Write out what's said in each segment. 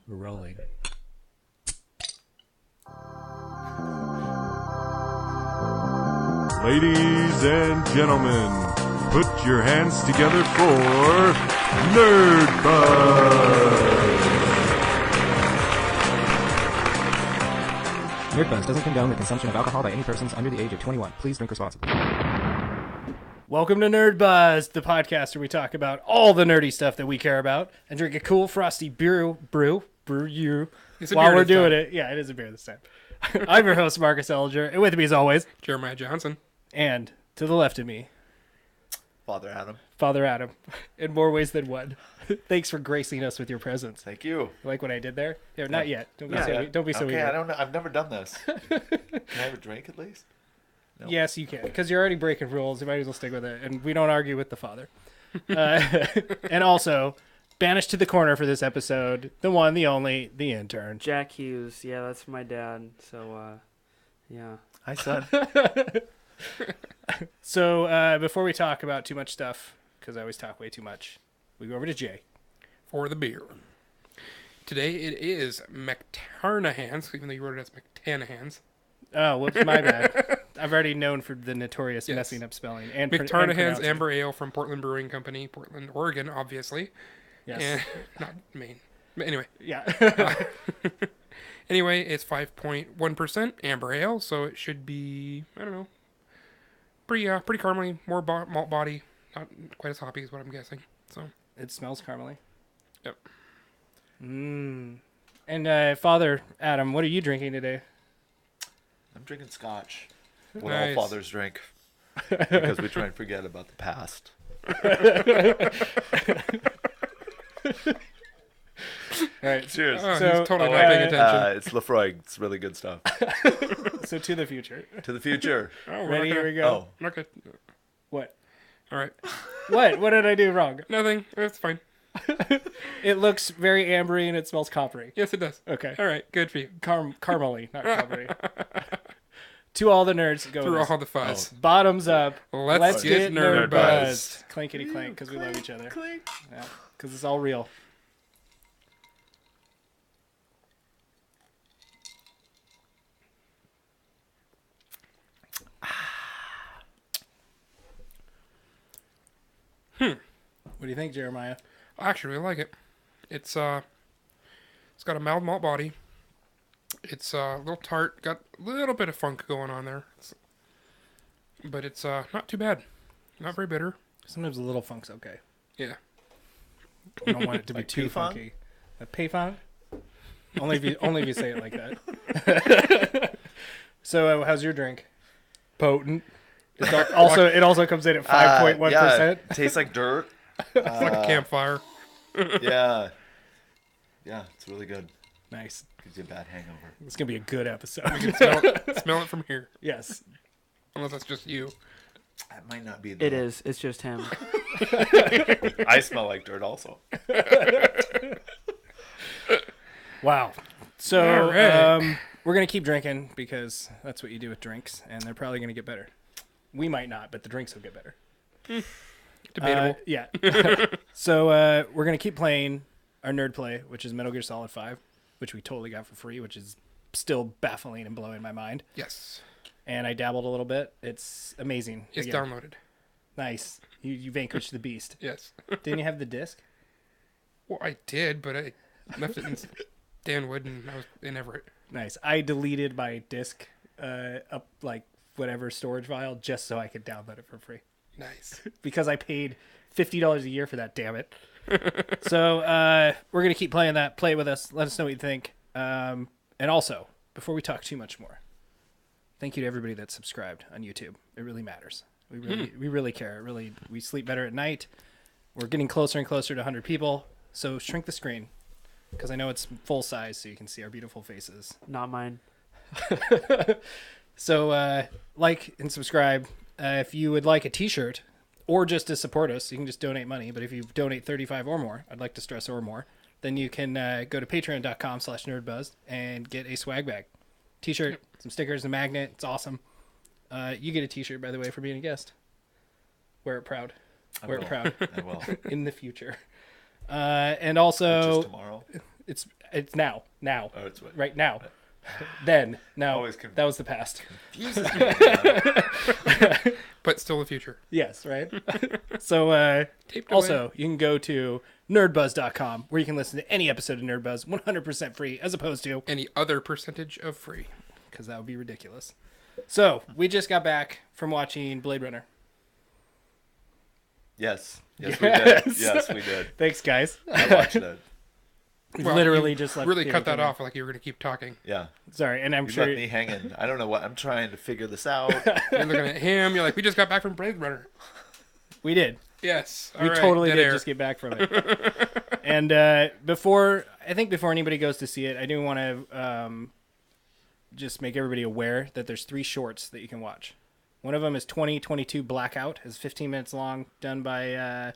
We're rolling. Ladies and gentlemen, put your hands together for Nerdbuzzed. Nerdbuzzed doesn't condone the consumption of alcohol by any persons under the age of 21. Please drink responsibly. Welcome to Nerdbuzzed, the podcast where we talk about all the nerdy stuff that we care about and drink a cool frosty brew while we're doing it. Yeah, it is a beer this time. I'm your host, Marcus Ellinger, and with me as always, Jeremiah Johnson. And to the left of me, Father Adam, in more ways than one. Thanks for gracing us with your presence. Thank you. You like what I did there? Yeah, not yet. Don't be so okay, eager. I don't know. I've never done this. Can I have a drink at least? No. Yes, you can, because you're already breaking rules. You might as well stick with it, and we don't argue with the father. And also, banished to the corner for this episode, the one, the only, the intern. Jack Hughes. Yeah, that's my dad. So, yeah. Hi, son. So, before we talk about too much stuff, because I always talk way too much, we go over to Jay. For the beer. Today it is McTarnahan's, even though you wrote it as McTanahan's. Oh, whoops, my bad. I've already known for the notorious messing up spelling. And McTarnahan's Amber Ale from Portland Brewing Company, Portland, Oregon, obviously. Yes. And, not Maine. But anyway. Yeah. Anyway, it's 5.1% Amber Ale, so it should be, I don't know, pretty caramely, more malt body. Not quite as hoppy as what I'm guessing. So It smells caramely. Yep. And Father Adam, what are you drinking today? I'm drinking scotch. What Nice. all fathers drink. Because we try and forget about the past. All right. Cheers. he's So, totally not paying attention. It's Lafroig. It's really good stuff. So to the future. To the future. Oh, we're Ready? not Here gonna- we go. Oh, I'm not gonna, What? all right. What did I do wrong? Nothing. It's fine. It looks very ambery and it smells coppery. Yes, it does. Okay. All right. Good for you. Caramely, not coppery. To all the nerds, go Through with us. all the fuzz. Bottoms up. Let's get nerd Nerdbuzzed. buzzed. Clankety clank, because we love each other. Clink. Yeah, because it's all real. What do you think, Jeremiah? I actually really like it. It's got a mild malt body. It's a little tart. Got a little bit of funk going on there. But it's not too bad. Not very bitter. Sometimes a little funk's okay. Yeah. You don't want it to be Like too payphone? funky. A payphone? Only if you say it like that. So, how's your drink? Potent. It also comes in at 5.1%. Yeah, tastes like dirt. It's like a campfire. Yeah. Yeah, it's really good. Nice. Gives you a bad hangover. It's gonna be a good episode. You can smell it from here. Yes. Unless that's just you. That might not be It is. It's just him. I smell like dirt also. Wow. So All right. we're gonna keep drinking because that's what you do with drinks, and they're probably gonna get better. We might not, but the drinks will get better. Debatable. Yeah. So we're gonna keep playing our nerd play, which is Metal Gear Solid 5, which we totally got for free, which is still baffling and blowing my mind. Yes. And I dabbled a little bit. It's amazing. It's Again, downloaded. nice. You vanquished the beast. Yes. Didn't you have the disc? Well, I did, but I left it in Danwood and I was in Everett. Nice. I deleted my disc up like whatever storage file just so I could download it for free Nice. because I paid $50 a year for that. Damn it. So we're gonna keep playing that. Play with us. Let us know what you think. And also, before we talk too much more, thank you to everybody that's subscribed on YouTube. It really matters. We really care. We sleep better at night. We're getting closer and closer to 100 people. So shrink the screen because I know it's full size, so you can see our beautiful faces. Not mine. So like and subscribe. If you would like a T-shirt or just to support us, you can just donate money. But if you donate $35 or more, I'd like to stress or more, then you can go to patreon.com/nerdbuzzed and get a swag bag. T-shirt, some stickers, a magnet. It's awesome. You get a T-shirt, by the way, for being a guest. Wear it proud. Wear it proud I will. in the future. And also, Just tomorrow. it's It's now. Oh, it's what? Right now. Then. No. Always That was the past. But still the future. Yes, right? So, Taped also, away. you can go to nerdbuzz.com where you can listen to any episode of Nerdbuzz 100% free as opposed to, Any other percentage of free. because that would be ridiculous. So, we just got back from watching Blade Runner. Yes. Yes, Yes. we did. Yes, we did. Thanks, guys. I watched that. Well, Literally you just left really theater cut that coming. off like you were going to keep talking. Yeah. Sorry, and I'm You sure... left me hanging. I don't know what. I'm trying to figure this out. You're looking at him. You're like, we just got back from Blade Runner. We did. Yes. We all right, totally dead did air. just get back from it. And before anybody goes to see it, I do want to just make everybody aware that there's 3 shorts that you can watch. One of them is 2022 Blackout. It's 15 minutes long, done by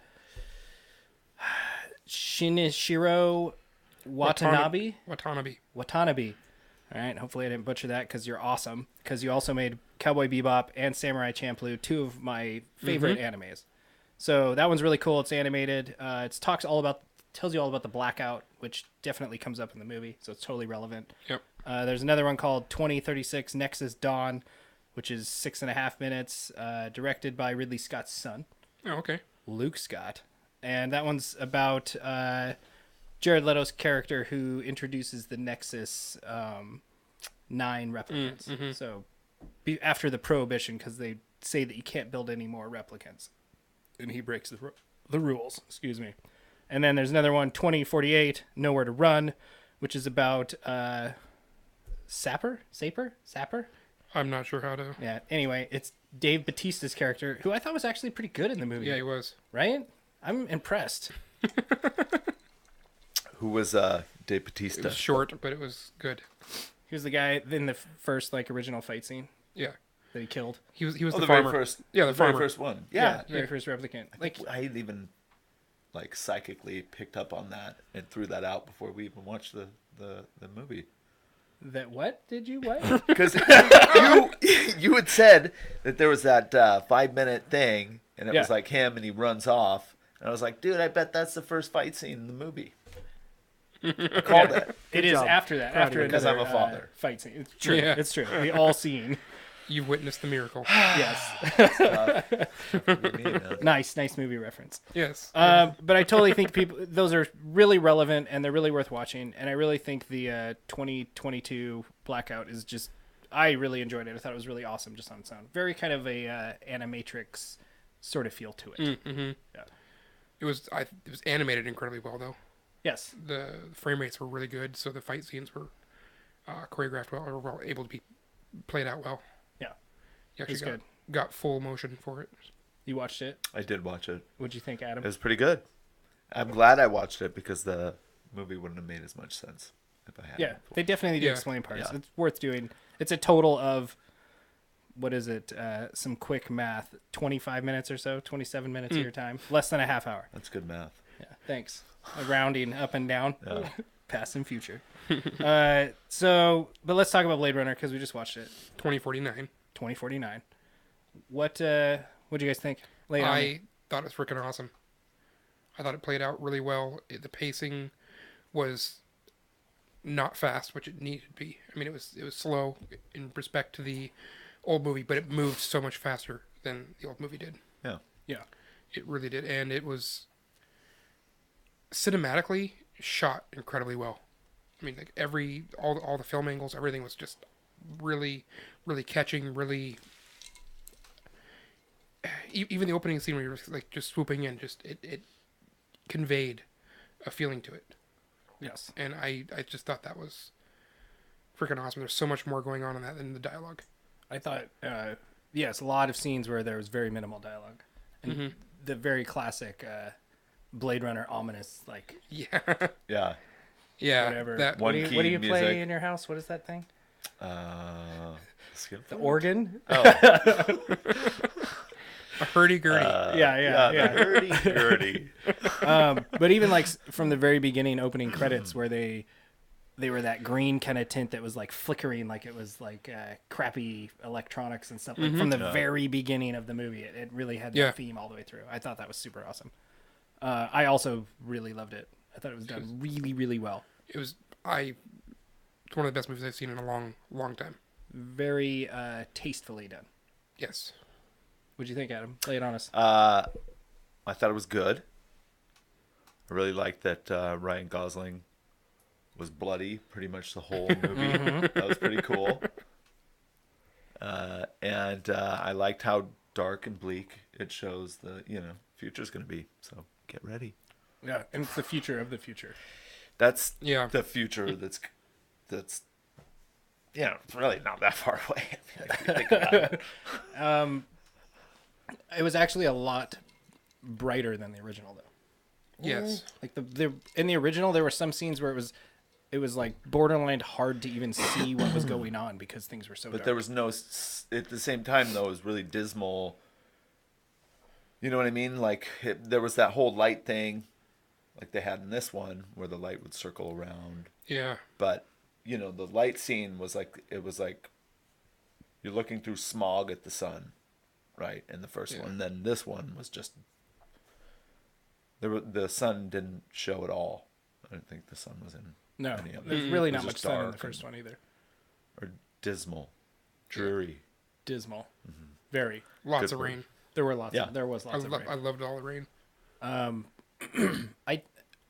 Shinichiro Watanabe. Watanabe. All right, hopefully I didn't butcher that because you're awesome. Because you also made Cowboy Bebop and Samurai Champloo, 2 of my favorite animes. So that one's really cool. It's animated. It tells you all about the blackout, which definitely comes up in the movie, so it's totally relevant. Yep. There's another one called 2036 Nexus Dawn, which is 6.5 minutes, directed by Ridley Scott's son, Oh, okay. Luke Scott. And that one's about Jared Leto's character who introduces the Nexus 9 replicants. So after the Prohibition, because they say that you can't build any more replicants. And he breaks the rules. Excuse me. And then there's another one, 2048, Nowhere to Run, which is about Sapper? I'm not sure how to. Yeah. Anyway, it's Dave Bautista's character, who I thought was actually pretty good in the movie. Yeah, he was. Right? I'm impressed. Who was Dave It Bautista? was short, but it was good. He was the guy in the first original fight scene Yeah. that he killed. He was Oh, the the farmer. very first. Yeah, the very farmer. first one. Yeah. Very first replicant. I had even psychically picked up on that and threw that out before we even watched the movie. That what? Did you what? Because you had said that there was that 5-minute thing, and it was Yeah. like him, and he runs off, and I was like, dude, I bet that's the first fight scene in the movie. I called it. It is job. after that. Proud of After you. Because I'm a another, father. fight scene. It's true. Yeah. It's true. We all seen. You've witnessed the miracle. Yes. Nice movie reference. Yes. But I totally think those are really relevant and they're really worth watching. And I really think the 2022 Blackout is just, I really enjoyed it. I thought it was really awesome just on its own. Very kind of a Animatrix sort of feel to it. Yeah. It was animated incredibly well, though. Yes. The frame rates were really good, so the fight scenes were choreographed well, or well able to be played out well. Yeah. You actually It's good. got full motion for it. You watched it? I did watch it. What'd you think, Adam? It was pretty good. I'm glad I watched it because the movie wouldn't have made as much sense if I hadn't. Yeah, they definitely do Yeah. explain parts. Yeah. It's worth doing. It's a total of, what is it? Some quick math. 25 minutes or so, 27 minutes of your time. Less than a half hour. That's good math. Yeah, thanks. Rounding up and down. Yeah. Past and future. But let's talk about Blade Runner because we just watched it. 2049. 2049. What do you guys think? Lay it on me. I thought it was freaking awesome. I thought it played out really well. The pacing was not fast, which it needed to be. I mean, it was slow in respect to the old movie, but it moved so much faster than the old movie did. Yeah. Yeah. It really did, and it was cinematically shot incredibly well. I mean, like all the film angles, everything was just really, really catching. Really, even the opening scene where you're like just swooping in, just it conveyed a feeling to it. Yes. And I just thought that was freaking awesome. There's so much more going on in that than the dialogue. I thought, yes, a lot of scenes where there was very minimal dialogue. And the very classic Blade Runner ominous, like, Yeah, Yeah. yeah. whatever. That What do One you, what do key you music. play in your house? What is that thing? Skip The organ? a hurdy-gurdy. Yeah. Hurdy-gurdy. But even like from the very beginning opening credits where they were that green kind of tint that was like flickering like it was like crappy electronics and stuff like from the very beginning of the movie. It really had that Yeah. theme all the way through. I thought that was super awesome. I also really loved it. I thought it was done really, really well. It was It's one of the best movies I've seen in a long, long time. Very tastefully done. Yes. What'd you think, Adam? Lay it on us. I thought it was good. I really liked that Ryan Gosling was bloody pretty much the whole movie. That was pretty cool. And I liked how dark and bleak it shows the future's going to be. So get ready. Yeah, and it's the future of the future. That's Yeah. the future. That's really not that far away. If you think about it. It was actually a lot brighter than the original, though. Yes. Like in the original, there were some scenes where it was like borderline hard to even see what was going on because things were so But dark. there was no. At the same time, though, it was really dismal. You know what I mean? Like there was that whole light thing, like they had in this one, where the light would circle around. Yeah. But the light scene was like you're looking through smog at the sun, right? In the first one, and then this one was just the sun didn't show at all. I don't think the sun was in. No, any of it. there's really It not was much just sun in the dark first one either. or dismal, dreary. Dismal, very. Lots Good of word. rain. There were lots. Yeah. There was lots of rain. I loved all the rain.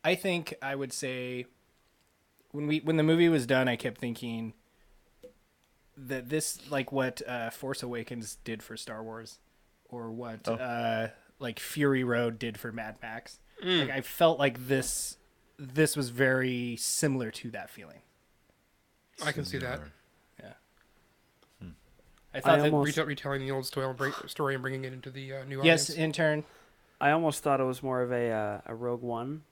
I think I would say when the movie was done, I kept thinking that this, like what Force Awakens did for Star Wars, or what like Fury Road did for Mad Max. Like I felt like this was very similar to that feeling. I can see that. Yeah. I thought I that almost- Retelling the old story and bringing it into the new yes, audience. in turn. I almost thought it was more of a Rogue One,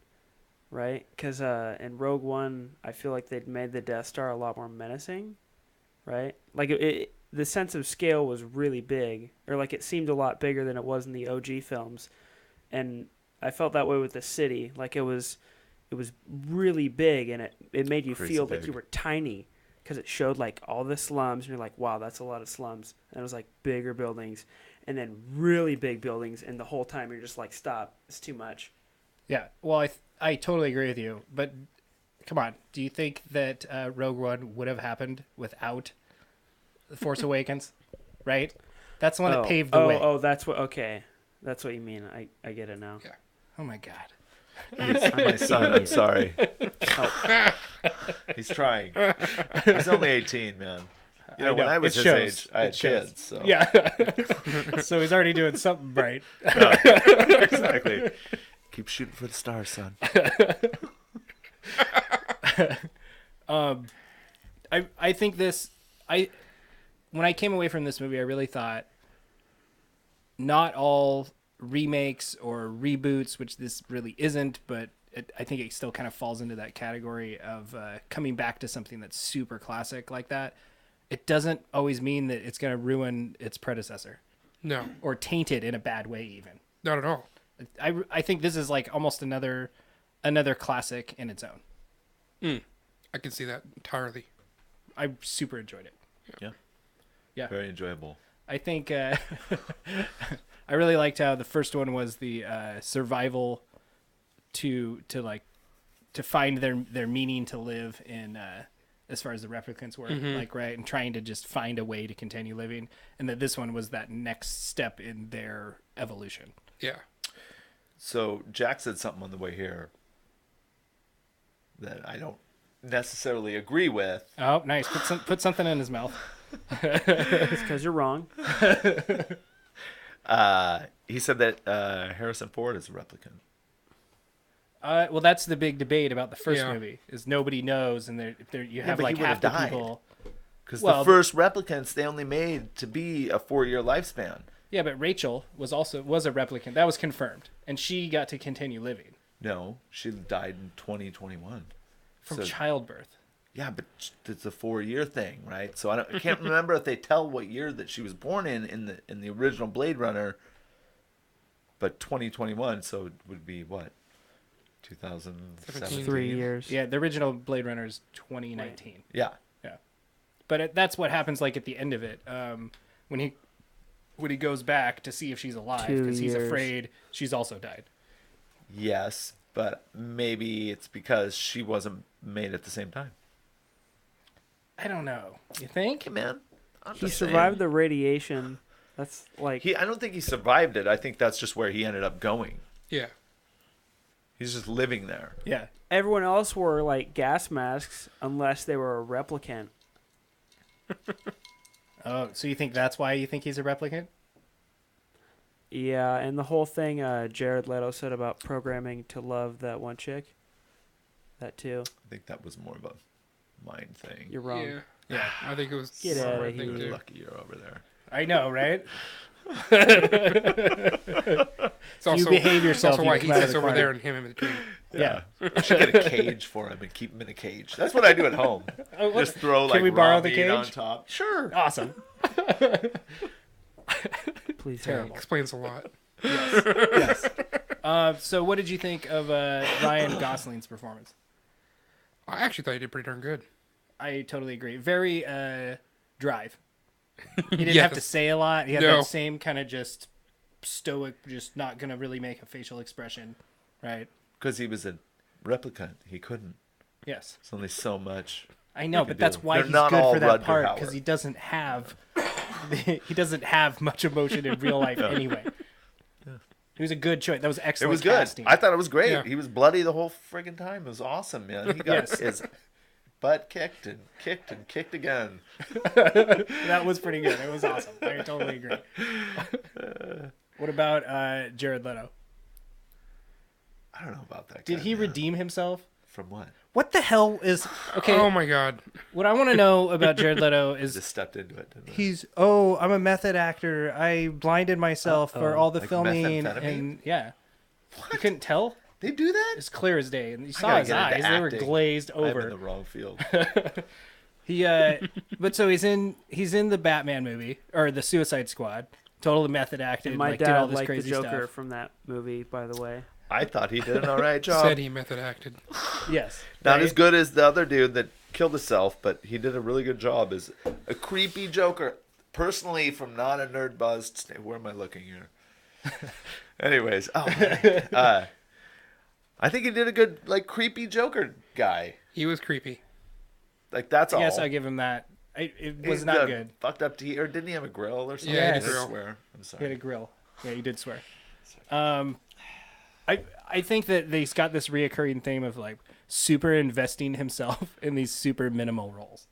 right? Because in Rogue One, I feel like they'd made the Death Star a lot more menacing, right? Like the sense of scale was really big, or like it seemed a lot bigger than it was in the OG films, and I felt that way with the city. Like it was really big, and it made you Crazy feel like big. you were tiny because it showed like all the slums, and you're like, wow, that's a lot of slums. And it was like bigger buildings, and then really big buildings, and the whole time you're just like, stop, it's too much. Yeah. Well, I totally agree with you, but come on, do you think that Rogue One would have happened without The Force Awakens? Right? That's the one that paved the way. Oh, that's what. Okay, that's what you mean. I get it now. Yeah. Oh my god. My son, I'm sorry. He's trying. He's only 18, man. I know, when I was it his shows. age, I It had shows. kids. So. Yeah. So he's already doing something right. Exactly. Keep shooting for the stars, son. I think when I came away from this movie, I really thought not all remakes or reboots, which this really isn't, but I think it still kind of falls into that category of coming back to something that's super classic like that. It doesn't always mean that it's going to ruin its predecessor No, or taint it in a bad way even. not at all. I think this is like almost another classic in its own. I can see that entirely. I super enjoyed it. Yeah. Yeah. Very enjoyable. I think I really liked how the first one was the survival to find their meaning to live in as far as the replicants were, like, right, and trying to just find a way to continue living, and that this one was that next step in their evolution. Yeah. So Jack said something on the way here that I don't necessarily agree with. Oh, nice! Put something in his mouth. It's because you're wrong. He said that Harrison Ford is a replicant. Well, that's the big debate about the first Yeah. movie. Is nobody knows, and you have but like he would've half the died. people. Because Well, the first replicants, they only made to be a 4-year lifespan. Yeah, but Rachel was a replicant. That was confirmed, and she got to continue living No, she died in 2021. from So- childbirth. Yeah, but it's a 4-year thing, right? So I can't remember if they tell what year that she was born in the original Blade Runner. But 2021, so it would be what? 2017. 3 years. Yeah, the original Blade Runner is 2019. Yeah. Yeah, but that's what happens like at the end of it, when he goes back to see if she's alive 2 because he's years. afraid she's also died. Yes, but maybe it's because she wasn't made at the same time. I don't know. You think? Hey, man. I'm He just survived saying. the radiation. That's like I don't think he survived it. I think that's just where he ended up going. Yeah. He's just living there. Yeah. everyone else wore like gas masks unless they were a replicant. Oh, so you think that's why you think he's a replicant? Yeah, and the whole thing Jared Leto said about programming to love that one chick. That too. I think that was more of a mind thing. You're wrong. Yeah. Yeah. I think it was. Get the outta right thing here. to do. Lucky you're over there. I know, right? It's also, behave yourself, It's also you why come he out of sits the over corner. there and him in between. Yeah. I should get a cage for him and keep him in a cage. That's what I do at home. Oh, what- Just throw Can like we borrow raw the meat cage? on top. Sure. Awesome. Please Terrible. Explains a lot. Yes. So what did you think of Ryan Gosling's performance? I actually thought he did pretty darn good. I totally agree. Very drive. He didn't have to Yes. say a lot. He had No. that same kind of just stoic, just not going to really make a facial expression. Right? Because he was a replicant. He couldn't. Yes. There's only so much. I know, He but could that's do. why They're he's not good all for that Rutger part, Hauer. because he doesn't have much emotion in real life anyway. He was a good choice. That was It excellent was good. casting. I thought it was great. Yeah. He was bloody the whole friggin' time. It was awesome, man. He got Yes. his butt kicked and kicked and kicked again. That was pretty good. It was awesome. I totally agree. What about Jared Leto? I don't know about that. Did guy, he man. redeem himself? From what? What the hell is okay? Oh my god. What I want to know about Jared Leto is Just stepped into it, didn't he? he's I'm a method actor. I blinded myself for all the Like filming, methamphetamine? and yeah, you couldn't tell. They do that? It's clear as day, and you saw gotta his get into eyes; they were acting. glazed I'm in over. the wrong field. He but so he's in the Batman movie or the Suicide Squad. Total method acted, And my like did all dad this liked the crazy Joker stuff. from that movie, by the way. I thought he did an all right job. Said he method acted. Yes, Not right? as good as the other dude that killed himself, but he did a really good job as a creepy Joker. Personally, from not a Nerdbuzzed, where am I looking here? Anyways, I think he did a good, like, creepy Joker guy. He was creepy. Like, that's all. Yes, I give him that. It was He's not got good. Fucked up teeth, or didn't he have a grill or something? Yeah, he had a I grill. swear. I'm He had sorry. a grill. Yeah, you did swear. I think that he's got this reoccurring theme of like super investing himself in these super minimal roles.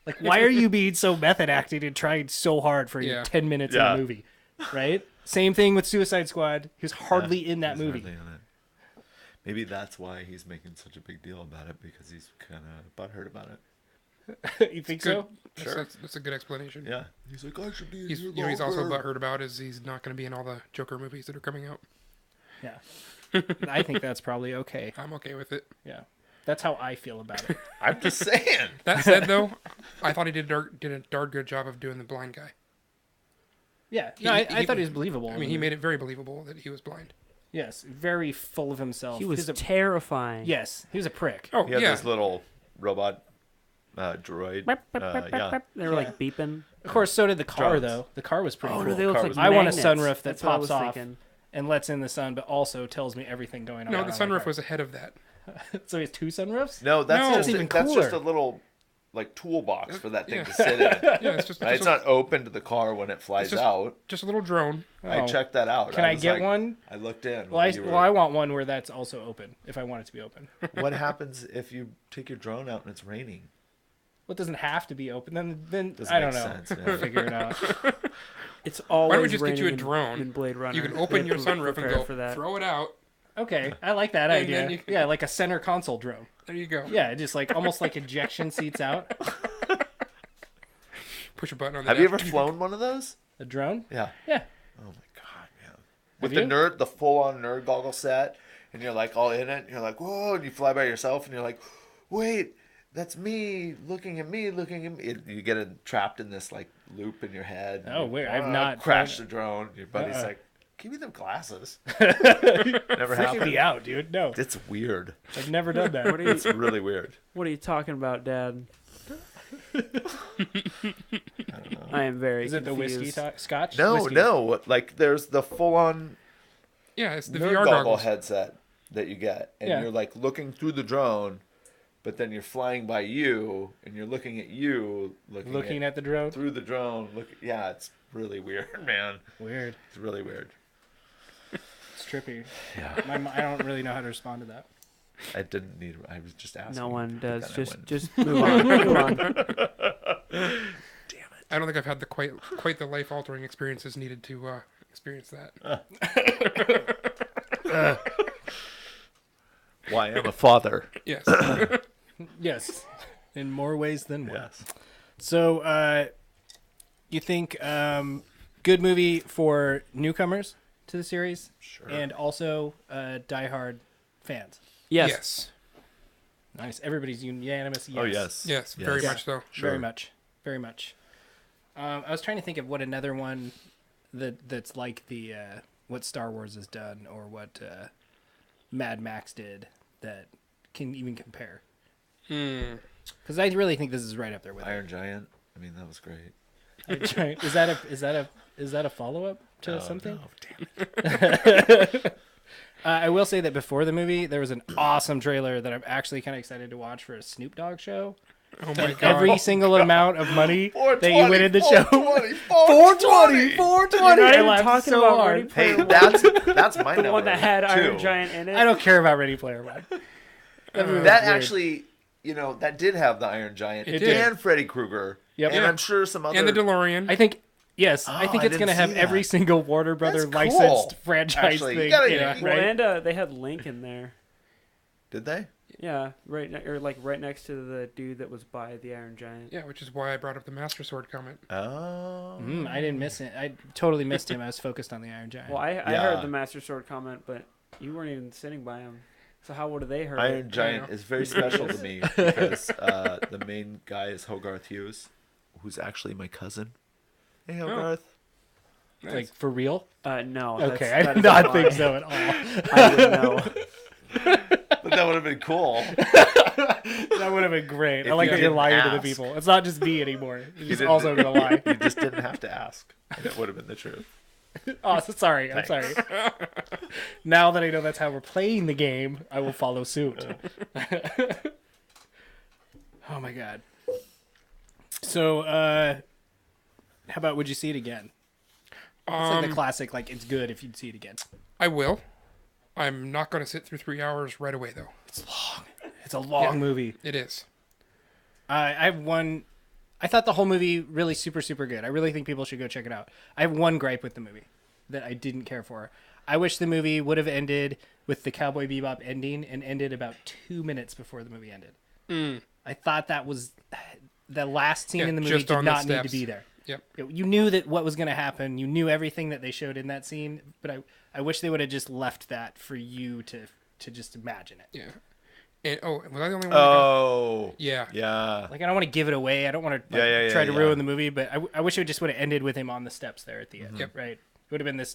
Like, why are you being so method acting and trying so hard for Yeah. 10 minutes in Yeah. a movie? Right? Same thing with Suicide Squad. He was hardly in that He's movie. hardly in it. Maybe that's why he's making such a big deal about it, because he's kind of butthurt about it. You think Good. so? That's a good explanation. Yeah. He's like, I should be He's, here you know, he's also longer. butthurt about is he's not going to be in all the Joker movies that are coming out. Yeah. I think that's probably okay. I'm okay with it. Yeah. That's how I feel about it. I'm just saying. That said, though, I thought he did a darn good job of doing the blind guy. Yeah. No, I He- thought he was believable. I mean, he made it very believable that he was blind. Yes. Very full of himself. He was He's a, terrifying. yes. He was a prick. Oh, He had yeah. this little robot droid. Yeah. They were like beeping. Of course, so did the car, Drones. though. The car was pretty Oh, cool. no, they look car like was- I want a magnets. sunroof that That's what I pops was off thinking. and lets in the sun, but also tells me everything going on. No, the on my sunroof car. was ahead of that. So he has two sunroofs? No, that's No. just That's even that's just a cooler. little like toolbox for that thing Yeah. to sit in. Yeah, it's just, Right? It's not open to the car when it flies just- out. just a little drone. I Oh. checked that out. Can I was get like- one? I looked in. Well, I want one where that's also open, if I want it to be open. What happens if you take your drone out and it's raining? Well, it doesn't have to be open. Then Doesn't I don't make know. sense, yeah. We'll figure it out. It's always Why don't we just get you a raining drone? in Blade Runner. You can They open have your to sunroof and prepare go, for that. throw it out. Okay, I like that And idea. then you can- Yeah, like a center console drone. There you go. Yeah, just like almost like ejection seats out. Push a button on the Have you dash. ever flown one of those? A drone? Yeah. Yeah. Oh my god, man. With you? the full-on nerd goggle set, and you're like all in it, and you're like, whoa, and you fly by yourself, and you're like, wait, that's me looking at me, looking at me. You get trapped in this like loop in your head. Oh, You, weird. I've "Ah," not crash flown- the drone. Your buddy's Uh-uh. like, give me them glasses. Never Freaking happened. me out, dude. No, It's weird. I've never done that. It's really weird. What are you talking about, Dad? I am very Is it the confused. whiskey scotch? No, Whiskey. no. Like there's the full-on Yeah, it's the nerd VR goggle goggles. headset. that you get, and Yeah. you're like looking through the drone, but then you're flying by you, and you're looking at you, Looking at the drone. through the drone. Yeah, it's really weird, man. Weird. It's really weird. It's trippy. Yeah, I don't really know how to respond to that. I didn't need. I was just asking. No one but does. then I went. Just move on. Move on. I don't think I've had the quite the life altering experiences needed to experience that. Why I'm a father. Yes. Yes, in more ways than one. Yes. So, you think good movie for newcomers to the series, Sure. and also diehard fans? Yes. Nice. Everybody's unanimous. Yes. Oh yes. Yes. Very Yeah. much so. Sure. Very much. Very much. I was trying to think of what another one that's like the what Star Wars has done, or what Mad Max did, that can even compare. Because I really think this is right up there with Iron Giant. I mean, that was great. it. Is that a follow up to something? No, damn it. I will say that before the movie, there was an awesome trailer that I'm actually kind of excited to watch for a Snoop Dogg show. Oh my god. Every single amount of money that you win in the 420, show. 420, 420. You're not I even laughed talking so about hard. Ready Player Hey, One. that's my The number. one that had Iron too. Giant in it. I don't care about Ready Player One. That movie was That weird. actually, that did have the Iron Giant It did. and Freddy Krueger. Yep. And Yeah. I'm sure some other. And the DeLorean. I think, yes, Oh, I think I it's going to didn't have see every that. single Warner Brother That's licensed cool. franchise Actually, you thing. gotta- Yeah, you- Well, right? and they had Link in there. Did they? Yeah, right next to the dude that was by the Iron Giant. Yeah, which is why I brought up the Master Sword comment. Oh. I didn't miss it. I totally missed him. I was focused on the Iron Giant. Well, I Yeah. heard the Master Sword comment, but you weren't even sitting by him. So how would they heard it? Iron Giant know. is very special to me because the main guy is Hogarth Hughes, who's actually my cousin. Hey, Hogarth. Nice. Like, for real? No. Okay, that I is did a not lie. think so at all. I would know. But that would have been cool. That would have been great. I If like you that you're didn't lying to the ask. people. It's not just me anymore. You're just didn't- also going to lie. You just didn't have to ask. And it would have been the truth. Oh, sorry. I'm sorry. Now that I know that's how we're playing the game, I will follow suit. Oh my god. So, how about would you see it again? It's like the classic, like, it's good if you'd see it again. I will. I'm not going to sit through 3 hours right away, though. It's a long movie. It is. I have one. I thought the whole movie really super good. I really think people should go check it out. I have one gripe with the movie that I didn't care for. I wish the movie would have ended with the Cowboy Bebop ending and ended about 2 minutes before the movie ended. I thought that was the last scene Yeah, in the movie just did on the not need to steps. be there. Yep. You knew that what was going to happen. You knew everything that they showed in that scene, but I wish they would have just left that for you to just imagine it. Yeah. And, was I the only one? Oh. Yeah. Yeah. Like, I don't want to give it away. I don't want to try to ruin the movie, but I wish it just would have ended with him on the steps there at the end. Yep. Right? It would have been this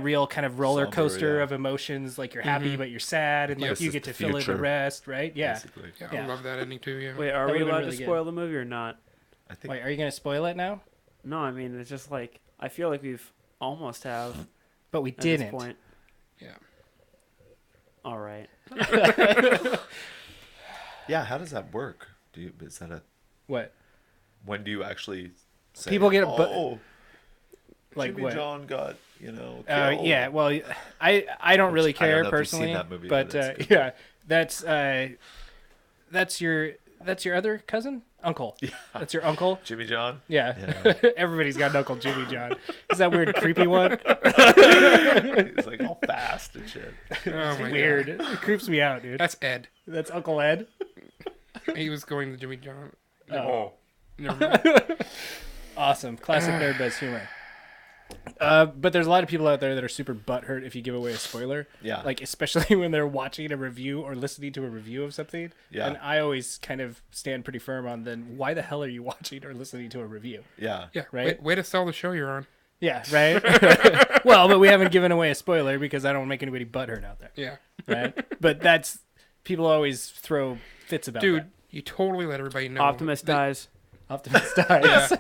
real kind of roller Somber, coaster yeah. of emotions. Like, you're happy, but you're sad, and like This you is get to the fill in the future. rest, right? Yeah. Basically. Yeah, Yeah. I love that ending too. Yeah. Wait, are That we would've been allowed really to good. spoil the movie or not? I think. Wait, are you going to spoil it now? No, I mean it's just like I feel like we've almost have But we at didn't. this point. Yeah. All right. Yeah. How does that work? Is that What? when do you actually say? People get Oh, like Jimmy what? John got killed. Yeah, well, I don't really I don't care know if you've seen personally, that movie, but but it's good. yeah, that's your other cousin, uncle. Yeah. That's your uncle. Jimmy John. Yeah, Yeah. everybody's got an Uncle Jimmy John. Is that weird, creepy one? He's like all fast and shit. Oh my Weird. God. It creeps me out, dude. That's Ed. That's Uncle Ed. He was going to Jimmy John. Oh, Never mind. awesome, classic Nerdbuzzed humor. But there's a lot of people out there that are super butthurt if you give away a spoiler. Yeah. Like, especially when they're watching a review or listening to a review of something. Yeah. And I always kind of stand pretty firm on then why the hell are you watching or listening to a review? Yeah. Yeah. Right? Way to sell the show you're on. Yeah, right? Well, but we haven't given away a spoiler because I don't make anybody butthurt out there. Yeah. Right? But that's, people always throw fits about Dude, you totally let everybody know. Optimus dies. that. Optimus dies.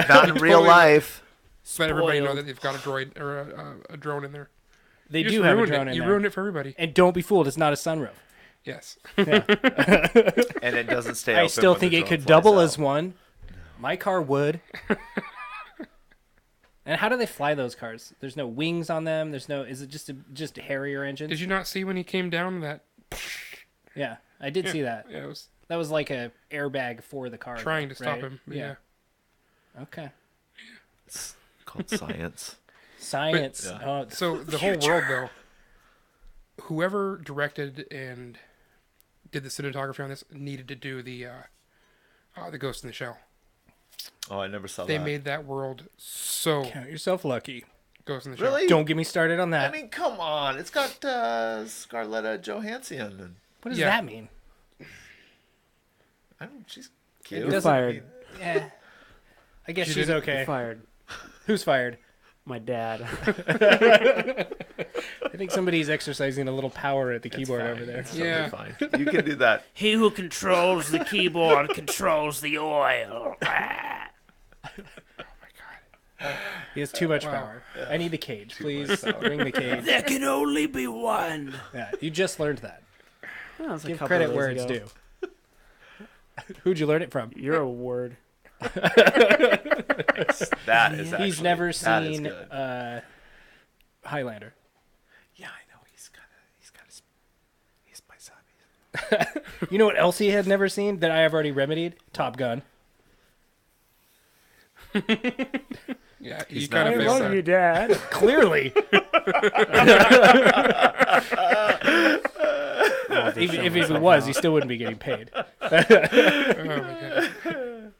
Not in real Totally. life. Let everybody know Spoiled. that they've got a droid or a drone in there. They You do just have a ruined drone it. in You there. ruined it for everybody. And don't be fooled, it's not a sunroof. Yes. And it doesn't stay I open still when think the it drone could flies double out. as one. My car would. And how do they fly those cars? There's no wings on them. There's no. Is it just a Harrier engine? Did you not see when he came down that? Yeah, I did see that. Yeah, it was That was like a airbag for the car. trying to stop right? him. Yeah. Okay. It's called science. Science. But- Oh, So the whole world, though, whoever directed and did the cinematography on this needed to do the Ghost in the Shell. Oh, I never saw They that. made that world so count yourself lucky. Ghost in the Shell. Really? Don't get me started on I that. mean, come on. It's got Scarlett Johansson. And What does Yeah. that mean? I don't. She's cute. You're doesn't fired. Yeah. I guess You she's didn't- okay. You're fired. Who's fired? My dad. I think somebody's exercising a little power at the It's keyboard fine. over there. It's totally Yeah. fine. You can do that. He who controls the keyboard controls the oil. He has too much power. I need the cage, please. Bring the cage. There can only be one. Yeah, you just learned that. That was a Give couple credit days where it's ago. due. Who'd you learn it from? You're a word. That is actually. He's never that is seen good. Highlander. Yeah, I know. He's my son. You know what else he had never seen that I have already remedied? Top Gun. Yeah, He's you kind not of a fixed big that. you, Dad. Clearly. if it was, he still wouldn't be getting paid. Oh my god.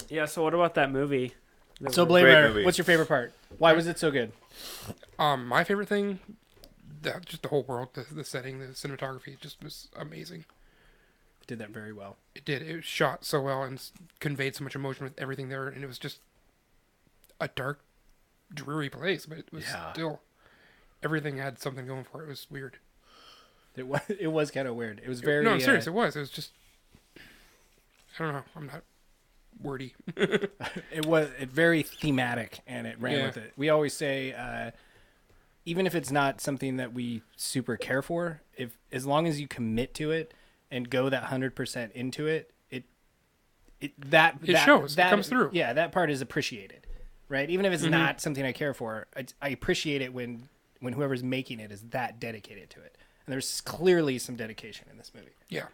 Yeah, so what about that movie? So Blade Great Runner, movie. what's your favorite part? Why was it so good? My favorite thing, just the whole world, the setting, the cinematography, it just was amazing. Did that very well. It did. It was shot so well and conveyed so much emotion with everything there, and it was just a dark, dreary place, but it was Yeah. still everything had something going for it. It was weird. It was kind of weird. It was very. No, I'm serious. It was. It was just. I don't know. I'm not wordy. It was very thematic, and it ran Yeah. with it. We always say, even if it's not something that we super care for, if as long as you commit to it and go that 100% into it, it shows. It comes through. Yeah, that part is appreciated, right? Even if it's not something I care for, I appreciate it when whoever's making it is that dedicated to it. And there's clearly some dedication in this movie. Yeah.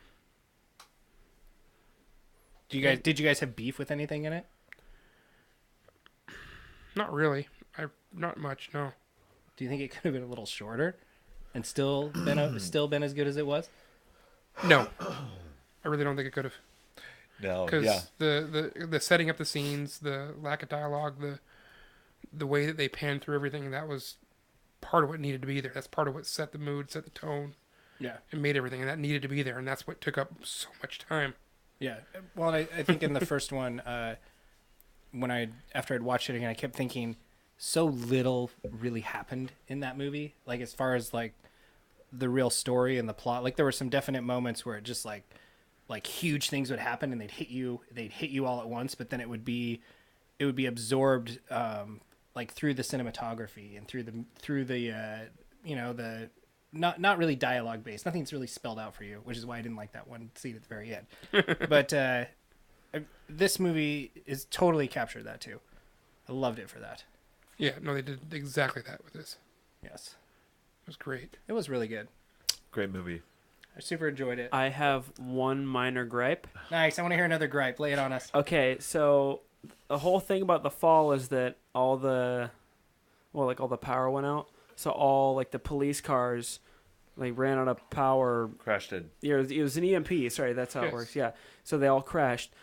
Did you guys have beef with anything in it? Not really. Not much. No. Do you think it could have been a little shorter and still been as good as it was? No. I really don't think it could have. No. Because Yeah. the setting up the scenes, the lack of dialogue, the way that they panned through everything, that was part of what needed to be there. That's part of what set the mood, set the tone, Yeah. and made everything. And that needed to be there. And that's what took up so much time. Yeah. Well, I think in the first one, after I'd watched it again, I kept thinking so little really happened in that movie. Like as far as like the real story and the plot, like there were some definite moments where it just like huge things would happen and they'd hit you all at once, but then it would be absorbed like through the cinematography and through the the not really dialogue based. Nothing's really spelled out for you, which is why I didn't like that one scene at the very end. But this movie is totally captured that too. I loved it for that. Yeah. No, they did exactly that with this. Yes, It was great. it was really good. Great movie. I super enjoyed it. I have one minor gripe. Nice. I want to hear another gripe. Lay it on us. Okay, so the whole thing about the fall is that all the power went out. So all like the police cars like ran out of power. Crashed it. Yeah, it was an EMP. Sorry, that's how it Yes. works. Yeah. So they all crashed.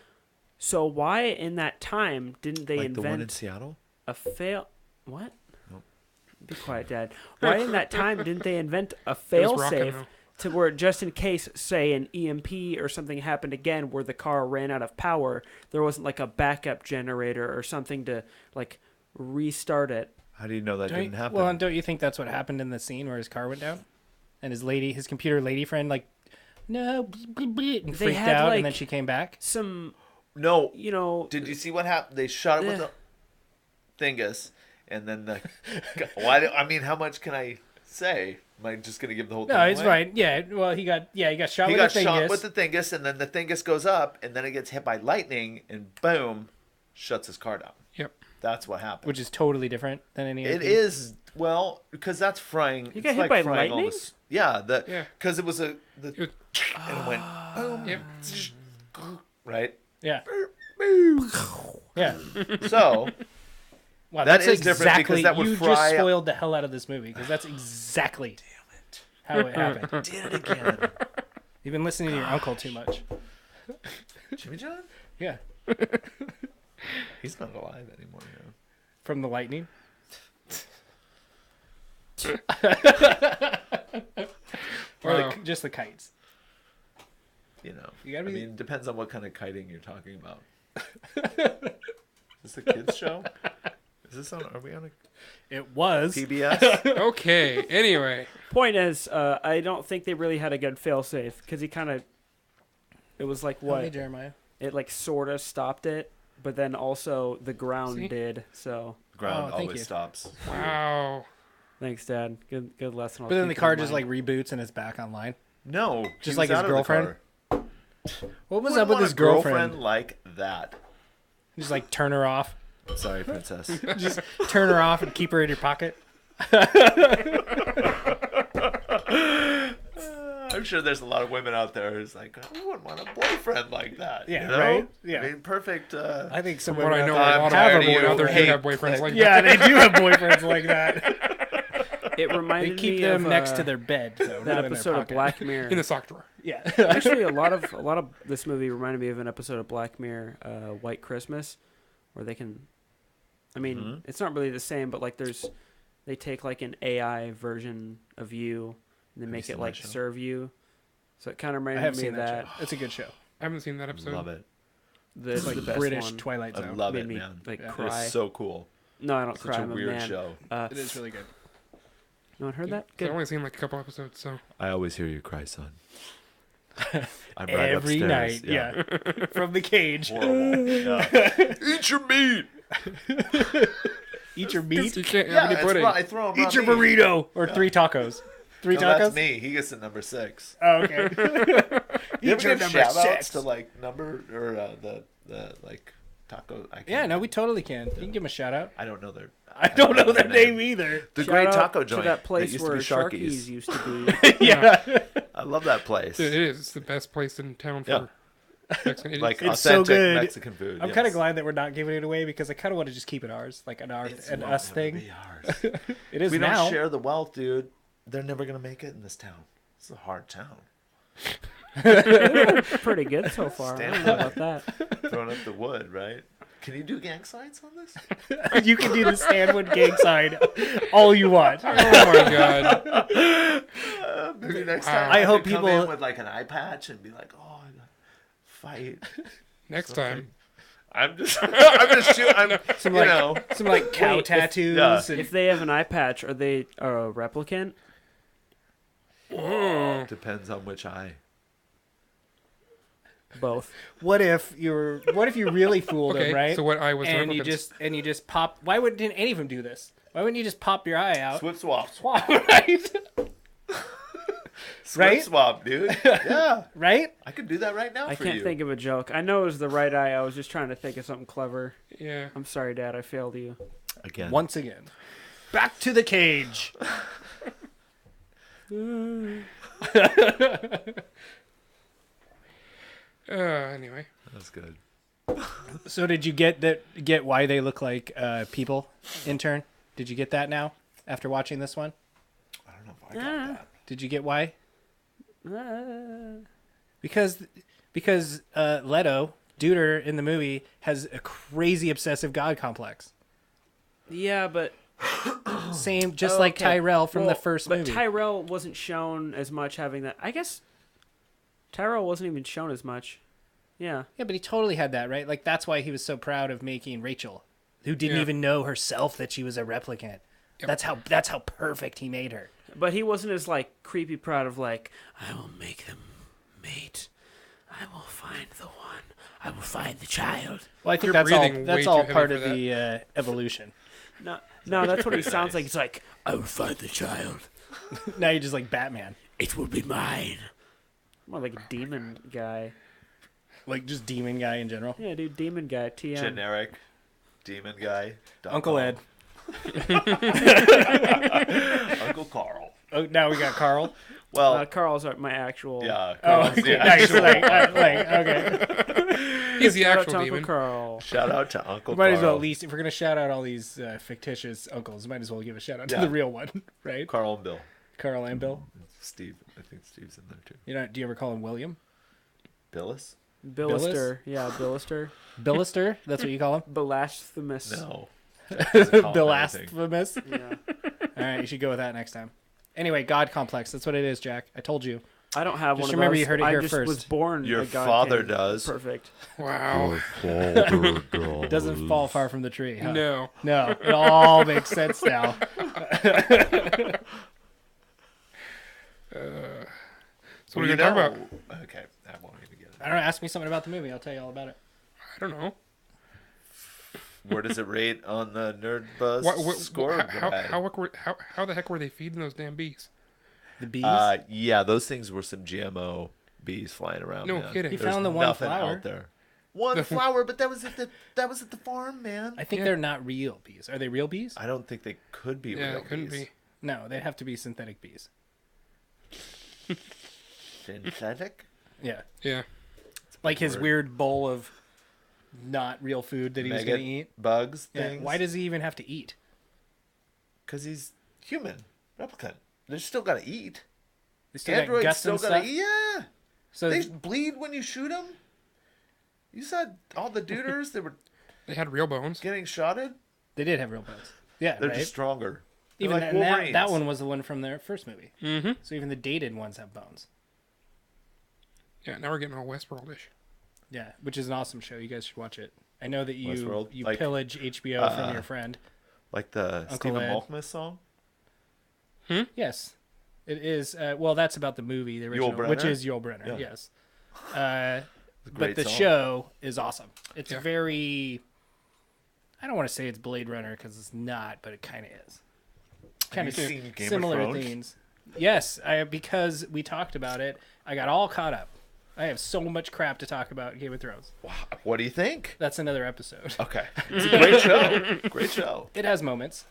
So why in that time didn't they Like the one in invent Seattle? a fail? What? Nope. Be quiet, Dad. Why in that time didn't they invent a It was fail rocking, safe though. to where just in case, say, an EMP or something happened again where the car ran out of power, there wasn't like a backup generator or something to like restart it? How do you know that didn't happen? Well, and don't you think that's what happened in the scene where his car went down, and his computer lady friend like, no, and They freaked had, out, like, and then she came back. Some, no. you know, Did you see what happened? They shot it with Yeah. a thingus, and then the why? I mean, how much can I say? Am I just gonna give the whole thing? No, it's away? fine. Yeah, well, he got shot He with got the shot Thingus. with the Thingus, and then the Thingus goes up, and then it gets hit by lightning, and boom, shuts his car down. Yep. That's what happened. which is totally different than any other It thing. is, well, because that's frying. You got it's hit by frying all lightning? this- Yeah, Yeah. because it was It and was- it went boom, Yep. right? Yeah. Boom. Yeah. So Wow, That that's is different exactly, because that would you fry just up- spoiled the hell out of this movie because that's exactly how it happened. did it again. You've been listening to your uncle too much. Jimmy John? Yeah. He's not alive anymore. From the lightning. Or Wow. just the kites. You know. You gotta I be- mean, it depends on what kind of kiting you're talking about. Is this a kids show? Is this on? Are we on a It was. PBS? Okay. Anyway. Point is, I don't think they really had a good failsafe because he kind of. It was like What? Hey, what? Jeremiah. It like sort of stopped it, but then also the ground See? did. So Ground Oh, thank always you. stops. Wow. thanks, Dad. Good lesson. I'll But then the keep in car just mind. like reboots and it's back online. No, Just he was like his out of the girlfriend? car. What was Wouldn't up with want his a girlfriend? like that? Just like turn her off. Sorry, princess. Just turn her off and keep her in your pocket. I'm sure there's a lot of women out there who's like, I wouldn't want a boyfriend like that. Yeah, you know? right? Yeah. I mean, perfect. I think some What women I out know, there a lot of have a women out there boyfriend. do have boyfriends like Yeah, that. they do have boyfriends like that. It They reminded keep me them of, next to their bed, though. that not in their episode of pocket. Black Mirror. In the sock drawer. Yeah. Actually, a lot of this movie reminded me of an episode of Black Mirror, White Christmas, where they can. I mean, it's not really the same, but like they take like an AI version of you and they you make seen it that like show? serve you. So it kind of I reminded have me seen of that that. show. It's a good show. I haven't seen that episode. Love it. It's Like the best British one. Twilight I Zone. love Made it, me man. like Yeah. It cry. is so cool. No, I don't Such cry. a I'm a weird man. show. It is really good. No one heard that? I've Good. only seen like a couple episodes, so I always hear you cry, son. I'm right Every upstairs. night, yeah. From the cage. Horrible. Yeah. Eat your meat. Eat your meat. you can't have Yeah, any that's pudding. right. I throw him Eat your burrito. Or 3 tacos. 3 No, tacos? that's me. He gets at number 6. Oh, okay. You Eat your ever give number shout outs 6. to like number or the like taco? I can't Yeah, no, we totally can. You can give them a shout out. I don't know their. I don't know their name either. The Shout great out taco to joint that place used where to be Sharky's Sharky's. used to be. Yeah. I love that place. It is. It's the best place in town for Yeah. Mexican. Like It's so authentic good. Mexican food. I'm yes. kind of glad that we're not giving it away because I kind of want to just keep it ours, like an It won't us ever thing. be ours. It is We now. don't share the wealth, dude. They're never gonna make it in this town. It's a hard town. Pretty good so far. I don't Stand know by. about that. Throwing up the wood, right? Can you do gang signs on this? You can do the Stanwood gang sign all you want. Oh my god. Maybe next time I hope could come people- in with like an eye patch and be like, "Oh, I got fight." Next time. I'm just, I'm just shooting. I'm, Some you like know, some like cow Wait, if- tattoos. yeah. And, If they have an eye patch, are they a replicant? depends on which eye. Both. what if you really fooled Okay, them, right? so what eye was the and replicants? you just pop. Why wouldn't any of them do this? Why wouldn't you just pop your eye out? Swip swap. Right? Swip Right? swap, dude. Yeah, Right? I could do that right now I for can't you. think of a joke. I know it was the right eye. I was just trying to think of something clever. Yeah. I'm sorry, Dad. I failed you. Again. Once again, back to the cage. Anyway. That's good. So did you get why they look like people? Intern, did you get that now after watching this one? I don't know if I got that. Did you get why? Because Leto, Duder in the movie has a crazy obsessive god complex. Yeah, but Same, just Oh, like okay. Tyrell from the Well, first but movie. Tyrell wasn't shown as much having that. I guess Tyrell wasn't even shown as much. Yeah. Yeah, but he totally had that, right? Like that's why he was so proud of making Rachel, who didn't Yeah. even know herself that she was a replicant. Yep. That's how perfect he made her. But he wasn't as like creepy proud of like, I will make them mate. I I will find the one. I will find the child. Well, I think You're that's all. breathing That's way all too heavy part for of that. the evolution. No, that's what he sounds like. It's like, I will find the child. Now you're just like Batman, It will be mine. More like a demon guy. like just demon guy in general. Yeah, dude, demon guy. TM. Generic demon guy. Uncle Ed. Uncle Carl. Oh, now we got Carl. Well, Carl's my actual. yeah. Oh, Carl's okay. the Nice. actual Like, okay. He's the Shout out actual to Uncle demon. Carl. Shout out to Uncle Might as well Carl. at least if we're gonna shout out all these fictitious uncles, might as well give a shout out to Yeah. the real one, right? Carl and Bill. Carl and Bill. Steve. I think Steve's in there too. You know, do you ever call him William? Billis? Billister. Yeah, Billister. Billister? That's what you call him? Blasphemous. No. Doesn't call him anything. Blasphemous. Yeah. All right, you should go with that next time. Anyway, God complex. That's what it is, Jack. I told you. I don't have Just one of remember those. you heard it I here just first. was born. Your a God father king. does. Perfect. Wow. It doesn't fall far from the tree. Huh? No. No, it all makes sense now. So what are we gonna talk about? Okay, I won't even get it. I don't know. Ask me something about the movie. I'll tell you all about it. I don't know. Where does it rate on the Nerdbuzzed score guide? How the heck were they feeding those damn bees? The bees. Yeah, those things were some GMO bees flying around. No man. kidding. He There's found the one nothing flower. out there. One flower, but that was at the farm, man. I think they're not real bees. Are they real bees? I don't think they could be Yeah, real it couldn't bees. be. No, they have to be synthetic bees. Synthetic? Yeah, Yeah. like his word. weird bowl of not real food that he was going to eat. bugs Yeah. things. Why does he even have to eat? Because he's human, replicant. They're still got to eat. They still got Androids guts still and got stuff. to eat. Yeah. So They bleed when you shoot them. You saw all the duders that were They had real bones. getting shotted. they did have real bones. Yeah, They're right. just stronger. They're Even like and that Wolverines. one was the one from their first movie. Mm-hmm. So even the dated ones have bones. Yeah, now we're getting all Westworld-ish. Yeah, which is an awesome show. You guys should watch it. I know that you Westworld, you like, pillage HBO from your friend. Like the Uncle Stephen Ed. Malkmus song. Yes, it is. Well, that's about the movie, the original, which Brenner? is Yul Brenner. Yeah. Yes, It's a but great the song. show is awesome. It's Yeah. very. I don't want to say it's Blade Runner because it's not, but it kind of is. Kind of you seen Game of similar Thrones? themes. Yes, because we talked about it. I got all caught up. I have so much crap to talk about in Game of Thrones. Wow. What do you think? That's another episode. Okay. It's a great show. Great show. It has moments.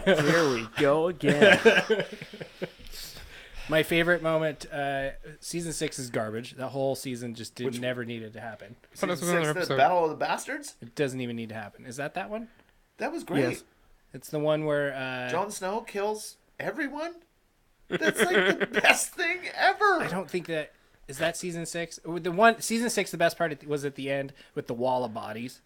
Here we go again. My favorite moment, season 6 is garbage. That whole season just Which- never needed to happen. So that's Season another 6, the episode. Battle of the Bastards? It doesn't even need to happen. Is that one? That was great. Yes. It's the one where Jon Snow kills everyone? That's like the best thing ever. I don't think that is that season 6. The one season 6. The best part was at the end with the wall of bodies.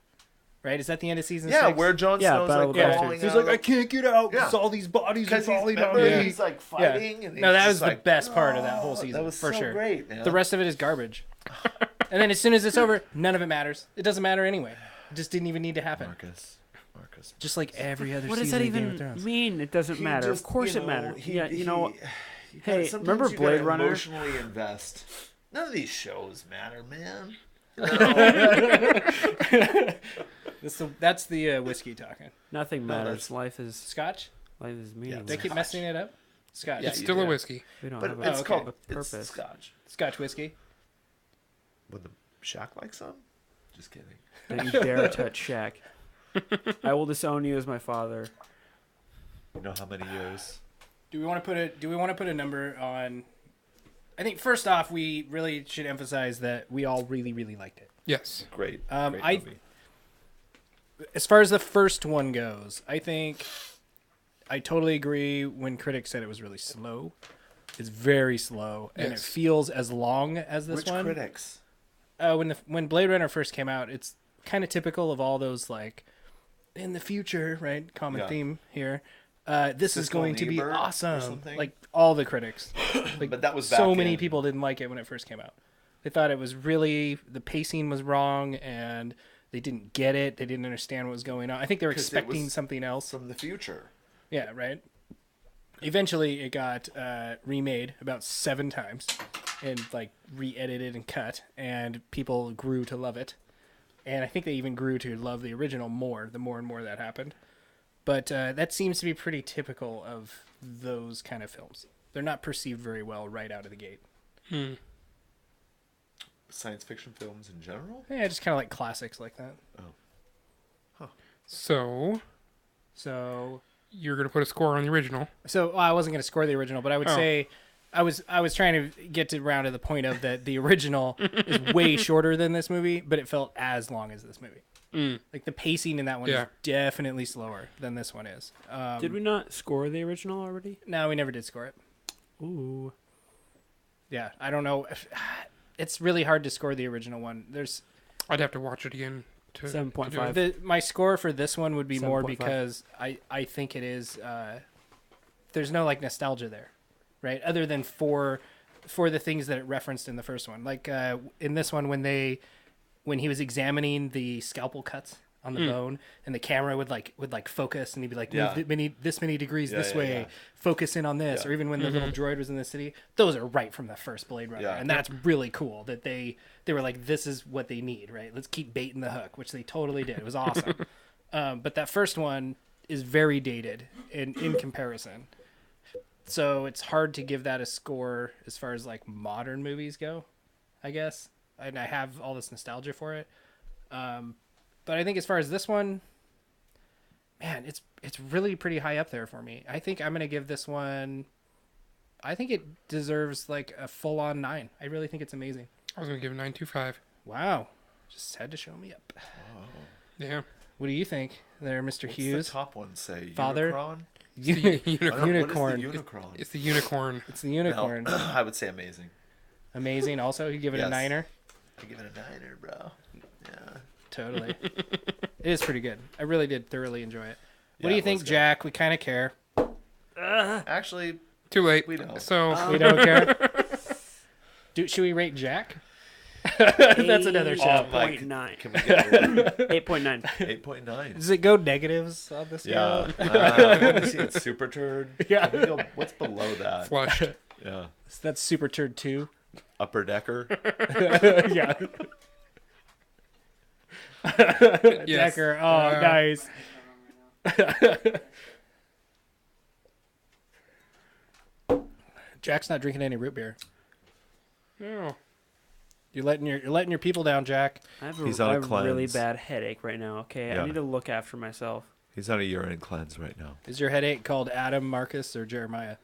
Right? Is that the end of season 6? Yeah, where Jon Yeah, Snow's Battle like of the Bastards. crawling He's out like, I can't get out because Yeah. all these bodies are because falling on remember, me. he's like fighting. And No, he's that was just the like, best part of that whole "Oh, season. That was for so sure. great, man. The rest of it is garbage. And then as soon as it's over, none of it matters. It doesn't matter anyway. It just didn't even need to happen. Marcus. Just like every other What does season that of Game of even Thrones. mean? It doesn't He matter. just, Of course you it know, matters. he- Yeah, you know. you Hey, sometimes remember you Blade gotta Runner? Emotionally invest. None of these shows matter, man. That's the whiskey talking. Nothing No, matters. Life is Scotch? meaningless. They keep messing it up? Scotch. Yeah, It's you still a do. whiskey. We don't But have it's a, called a purpose. It's Scotch. Scotch whiskey. With the Shack like some? Just kidding. Don't you dare touch Shaq. I will disown you as my father. You know how many years? Do we want to put a number on? I think first off, we really should emphasize that we all really, really liked it. Yes. Great. Um, great I- movie. As far as the first one goes, I think I totally agree when critics said it was really slow. It's very slow, and it Yes. feels as long as this Which one. critics? When Blade Runner first came out, it's kind of typical of all those like in the future, right? Common Yeah. theme here. This is Siskel going to be Ebert or awesome. something? Like all the critics, like But that was so back many in- people didn't like it when it first came out. They thought it was really the pacing was wrong and they didn't get it. They didn't understand what was going on. I think they were 'Cause it expecting was something else. From the future. Yeah, right. Eventually, it got remade about 7 times. and like re-edited and cut, and people grew to love it. And I think they even grew to love the original more, the more and more that happened. But that seems to be pretty typical of those kind of films. They're not perceived very well right out of the gate. Science fiction films in general? Yeah, just kind of like classics like that. So So you're gonna put a score on the original. well, I wasn't going to score the original, but I would say I was trying to get around to the point of that the original is way shorter than this movie, but it felt as long as this movie. Like the pacing in that one is definitely slower than this one is. Did we not score the original already? No, we never did score it. Ooh. Yeah, I don't know. It's really hard to score the original one. I'd have to watch it again. 7.5. My score for this one would be more 7.5. because I think it is. There's no like nostalgia there, right? Other than for the things that it referenced in the first one, like in this one when he was examining the scalpel cuts on the bone, and the camera would focus, and he'd be like, move this many degrees this way, focus in on this, or even when the little droid was in the city, those are right from the first Blade Runner, and that's really cool that they were like, this is what they need, right? Let's keep baiting the hook, which they totally did. It was awesome. But that first one is very dated in comparison, so it's hard to give that a score as far as like modern movies go, I guess. And I have all this nostalgia for it. But I think as far as this one, man, it's really pretty high up there for me. I think I'm going to give this one, I think it deserves like a full-on 9. I really think it's amazing. I was gonna give it 9.25. Wow. Just had to show me up. Yeah. What do you think there, Mr. What's Hughes? the top one say? Father? Unicron? Unicorn. What is the Unicron? It's the unicorn. It's the unicorn. No, I would say amazing. Amazing also. You give it a Yes. 9er? I give it a 9er, bro. Yeah. Totally. It is pretty good. I really did thoroughly enjoy it. What Yeah, do you it think, was good. Jack? We kind of care. Actually, Too late. we don't. So We don't care. Should we rate Jack? That's another show. Oh, Mike, 8.9. can we get a 8.9. 8.9? Does it go negatives on this Yeah. scale? Let me see. It's super turd. Yeah. Can we go, what's below that? flushed. Yeah. That's Super Turd 2. Upper decker. Yeah. Yes. Decker. Oh, nice. Jack's not drinking any root beer. No. You're letting your people down, Jack. I have He's a, on I a have a really cleanse. bad headache right now, okay? Yeah. I need to look after myself. He's on a urine cleanse right now. Is your headache called Adam, Marcus, or Jeremiah?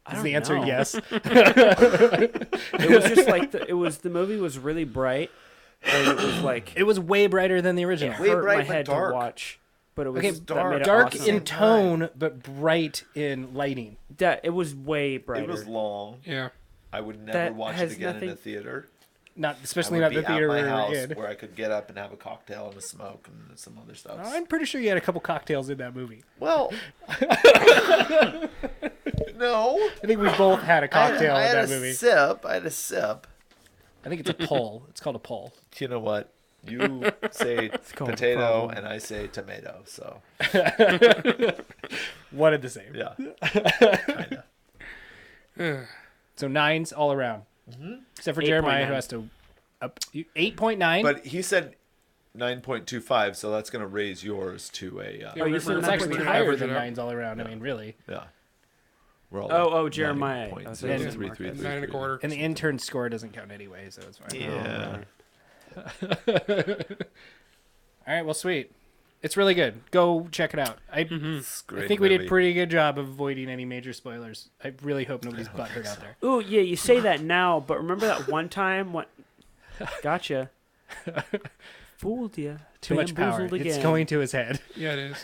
I Is don't the answer know. yes? It was just like, the movie was really bright, and it was like, It was way brighter than the original. Way hurt bright, my but head dark. to watch. But it was Okay, that made it dark awesome. in tone, but bright in lighting. It was way brighter. It was long. Yeah. I would never That watch has it again in a nothing- theater. Not especially I not would the be theater at we my were house in. where I could get up and have a cocktail and a smoke and some other stuff. I'm pretty sure you had a couple cocktails in that movie. Well, no. I think we both had a cocktail I in had that a movie. sip. I had a sip. I think it's a pull. It's called a pull. You know what? You say called a potato problem. and I say tomato. So One and the same. yeah, kind of. So 9s all around. Except for Jeremiah, who 8.9. has to up 8.9. But he said 9.25, so that's going to raise yours to a. Oh, you said it's not actually to higher average than it out. 9s all around. I mean, really. Yeah. We're all Oh, Jeremiah. 9.03333. 9.25. And the intern score doesn't count anyway, so it's fine. Yeah. All right, well, sweet. It's really good. Go check it out. It's a I great think we did movie. pretty good job of avoiding any major spoilers. I really hope nobody's butthurt out there. Ooh, yeah, you say that now, but remember that one time when... Gotcha. Fooled you. Too much power. Bamboozled It's again. going to his head. Yeah, it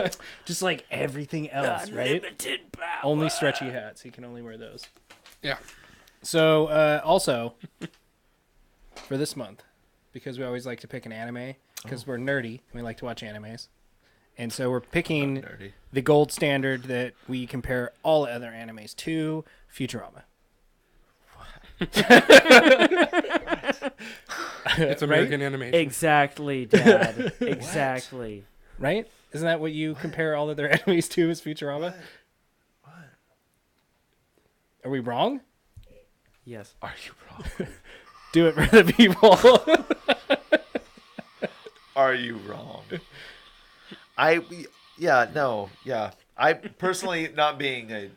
is. Just like everything else, right? Unlimited power. Only stretchy hats. He can only wear those. Yeah. So, also, for this month, because we always like to pick an anime, because we're nerdy and we like to watch animes. And so we're picking Nerdy. the gold standard that we compare all other animes to, Futurama. It's American animation. Exactly, Dad. Exactly. Right? Isn't that what you compare all other animes to, is Futurama? What? Are we wrong? Yes. Are you wrong? Do it for the people. Are you wrong? Yeah. I personally, not being a,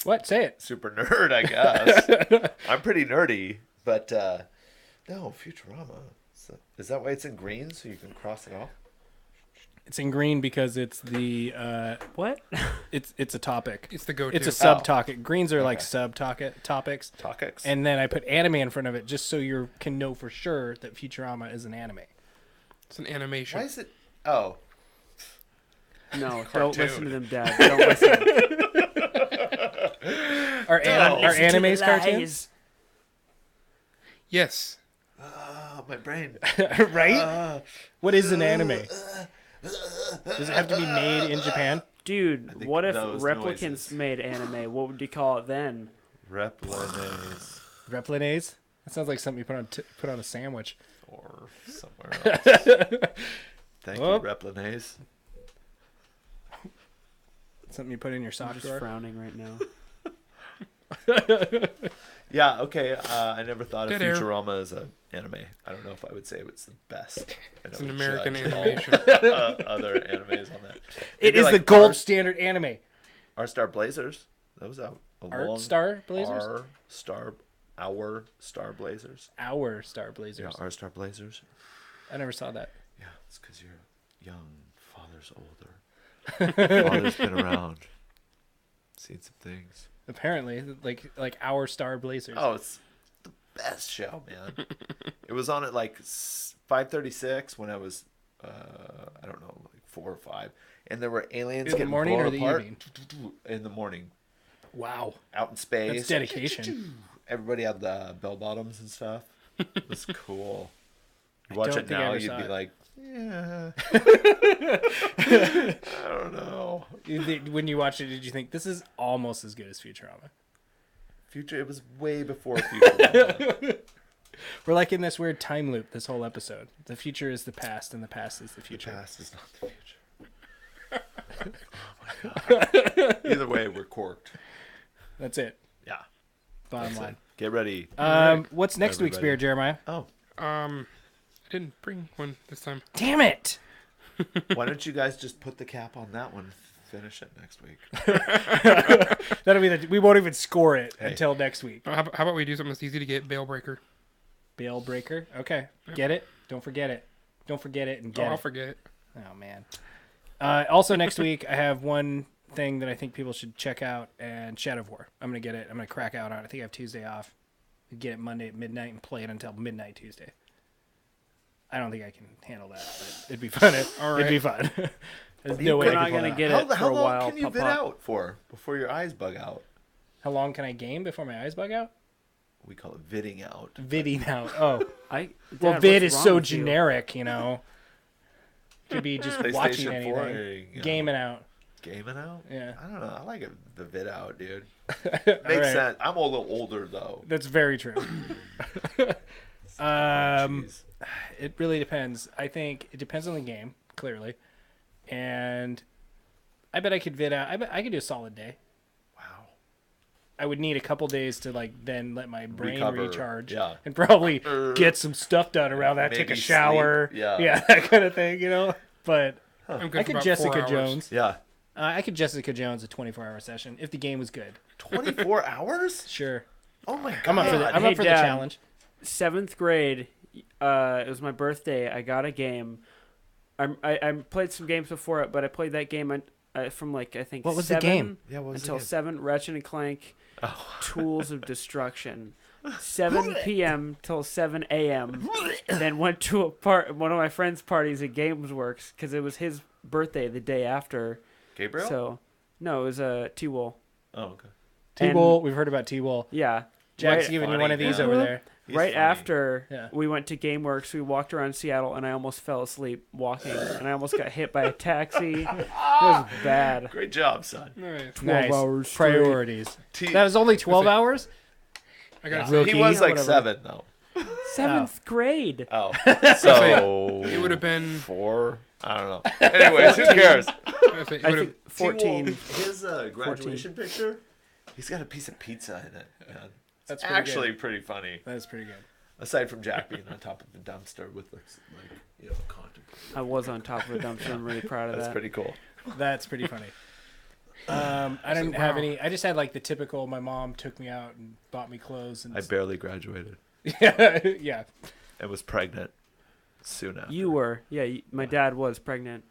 What? Say it. super nerd, I guess. I'm pretty nerdy, but no, Futurama. Is that why it's in green so you can cross it off? It's in green because it's the What? it's a topic. It's the go-to. It's a sub-topic. Greens are like sub-topics. Topics. And then I put anime in front of it just so you can know for sure that Futurama is an anime. It's an animation. Why is it? Oh, No, don't Cartoon. listen to them, Dad. Don't listen. Are animes cartoons? Yes. my brain. Right? What is an anime? Does it have to be made in Japan? Dude, think what if those replicants noises. made anime? What would you call it then? Replinase Replinase? That sounds like something you put on a sandwich. or somewhere else. Thank Oh. you, Replinase. Something you put in your I'm sock just drawer. frowning right now. Yeah, okay. I never thought of Dead air. Futurama as an anime. I don't know if I would say it's the best. I It's know an we American judge all, animation. other animes on that. It Maybe is like the gold standard anime. Our Star Blazers. That was out. Art Star Blazers? Our Star Blazers. Our Star Blazers. Yeah, our Star Blazers. I never saw that. Yeah, it's because you're young. Father's older. Father's been around. Seen some things. Apparently, like Our Star Blazers. Oh, it's the best show, man. It was on at like 5:36 when I was, I don't know, like 4 or 5, and there were aliens In the getting morning blown or the apart. evening? In the morning, Wow. out in space. That's dedication. Everybody had the bell bottoms and stuff. It was cool. You watch don't it think I now, ever you'd saw be it. like, yeah. I don't know. When you watched it, did you think this is almost as good as Futurama? It was way before Futurama. We're like in this weird time loop this whole episode. The future is the past, and the past is the The future. past is not the future. Oh my god. Either way, we're corked. That's it. Yeah. Bottom That's line. it. Get ready. What's next week's Everybody. beer, Jeremiah? Oh, I didn't bring one this time. Damn it! why don't you guys just put the cap on that one? Finish it next week. That'll be we won't even score it Hey. until next week. How about we do something that's easy to get? Bale breaker. Bale breaker. Okay, get it. Don't forget it. Don't forget it and get I'll it. forget it. Oh man. Also next week I have one thing that I think people should check out, and Shadow of War. I'm gonna get it. I'm gonna crack out on it. I think I have Tuesday off. Get it Monday at midnight and play it until midnight Tuesday. I don't think I can handle that, but it'd be fun. It'd be fun. There's no way We're I not can pull gonna it out. get it for How a long while. can you vid out for before your eyes bug out? How long can I game before my eyes bug out? We call it vidding out. Vidding out. Oh, Well, well, vid is so generic, you know. Could be just watching PlayStation anything. 4, you know, Gaming out. Gaming out? Yeah. I don't know. I like it, the vid out, dude. All Makes right. sense. I'm a little older, though. That's very true. Jeez. It really depends. I think it depends on the game, clearly. And I bet I could vid out. I bet I could do a solid day. Wow. I would need a couple days to then let my brain Recover, recharge. yeah. And probably get some stuff done around that. Take a Maybe shower. sleep, yeah. that kind of thing, you know. But I'm good I for could about 4 Jessica hours. Jones. Yeah. I could Jessica Jones a 24-hour session if the game was good. 24 hours? Sure. Oh, my God. I'm up for Hey, the Dad. challenge. 7th grade. It was my birthday. I got a game. I played some games before it, but I played that game from I think What was the 7 game? Yeah, what was the until game? 7. Ratchet and Clank, Oh. Tools of Destruction. 7 p.m. till 7 a.m. Then went to one of my friends' parties at Games Works because it was his birthday the day after. Gabriel? So, no, it was T-Wool. Oh, okay. T-Wool. We've heard about T-Wool. Yeah. Jack's Right- giving you funny, one of these yeah. over there. He's right funny. after Yeah. we went to GameWorks, we walked around Seattle, and I almost fell asleep walking, and I almost got hit by a taxi. It was bad. Great job, son. Nice. 12 hours straight. Priorities. That was only 12 hours? I gotta He say, Rookie, was like whatever. 7, though. 7th grade. Oh. So. it would have been. 4? I don't know. Anyways, who cares? It I would have. think 14. His graduation picture He's got a piece of pizza in it, man. That's It's pretty actually pretty funny. That is pretty good. Aside from Jack being on top of the dumpster with contemplating. I was on top of a dumpster. I'm really proud of That's that. pretty cool. That's pretty funny. I didn't have wow. any. I just had like the typical. My mom took me out and bought me clothes and I barely graduated yeah. and was pregnant soon after. You were, yeah. My dad was pregnant.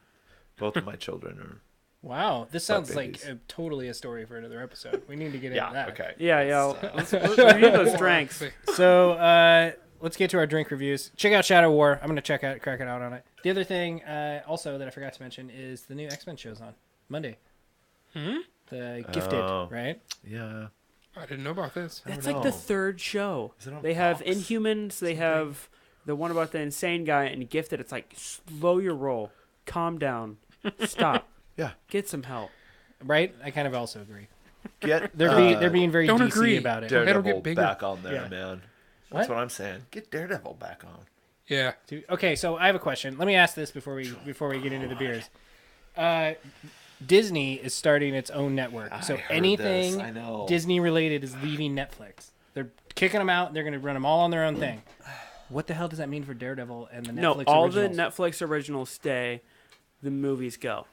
Both of my children are. Wow, this sounds like babies. totally a story for another episode. We need to get Yeah. into that. Okay. Yeah. Let's review those strengths. So let's get to our drink reviews. Check out Shadow War. I'm gonna crack it out on it. The other thing also that I forgot to mention is the new X-Men show's on Monday. The Gifted, Oh. right? Yeah. I didn't know about this. That's don't like the know. third show. Is it on They have Fox? Inhumans. They have the one about the insane guy and Gifted. It's like slow your roll, calm down, stop, Yeah. get some help. Right? I kind of also agree. Get They're being very don't DC agree. about it. Don't- It'll Daredevil get bigger. back on there, Yeah. man. What? That's what I'm saying. Get Daredevil back on. Yeah. Okay, so I have a question. Let me ask this before we get into the beers. Disney is starting its own network, so I heard anything this. I know. Disney related is leaving Netflix. They're kicking them out. And they're going to run them all on their own thing. What the hell does that mean for Daredevil and the Netflix No, all originals? the Netflix originals stay. The movies go.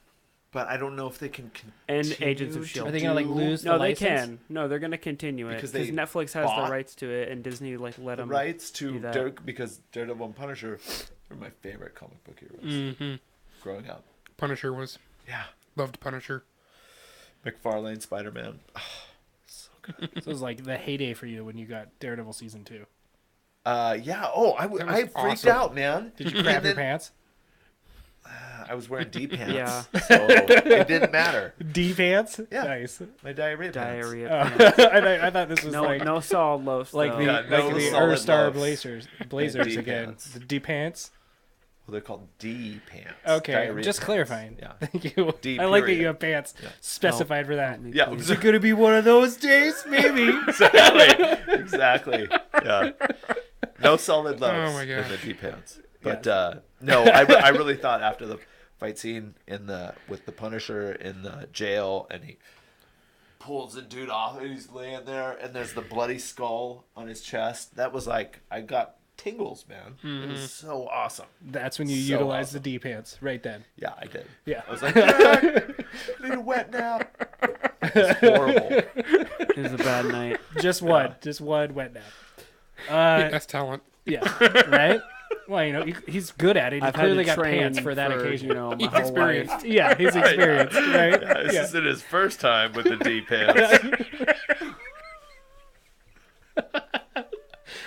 But I don't know if they can And continue Agents of to S.H.I.E.L.D. Are they going to like lose No, the they license? can. No, they're gonna continue it Because because they Netflix has bought the rights to it, and Disney like let the them rights to do that. Dirk because Daredevil and Punisher are my favorite comic book heroes Mm-hmm. growing up. Punisher was Yeah. loved Punisher. McFarlane Spider-Man. So it was like the heyday for you when you got Daredevil season 2. Yeah. Oh, I That was freaked awesome. out, man. Did you crap your pants? I was wearing D pants. Yeah. So it didn't matter. D pants? Yeah. Nice. My diarrhea pants. Diarrhea. Oh, pants. I thought this was No, like no solid loafs. like though. the Yeah, no like the solid Earth Star loafs. Blazers D again. pants. The D pants. Well, they're called D pants. Okay, Diarrhea just pants. clarifying. Yeah. Thank you. D I like that period. you have pants specified for that. Help me, Yeah. please. Is it going to be one of those days? Maybe. Exactly. Yeah. No solid loaves Oh my in gosh. the D pants. But no, I really thought after the fight scene with the Punisher in the jail and he pulls the dude off and he's laying there and there's the bloody skull on his chest. That was like I got tingles, man. It was so awesome. That's when you So utilize awesome. the D pants right then. Yeah, I did. Yeah. I was like, Jack, I need a wet nap. It's horrible. It was a bad night. Just one. Just one wet nap. That's talent. Yeah. Right? Well, you know, he's good at it. He I've had clearly to got train pants for that occasion. You know, my He's whole experienced. life. Yeah, he's experienced, right? This Yeah. isn't his first time with the D pants.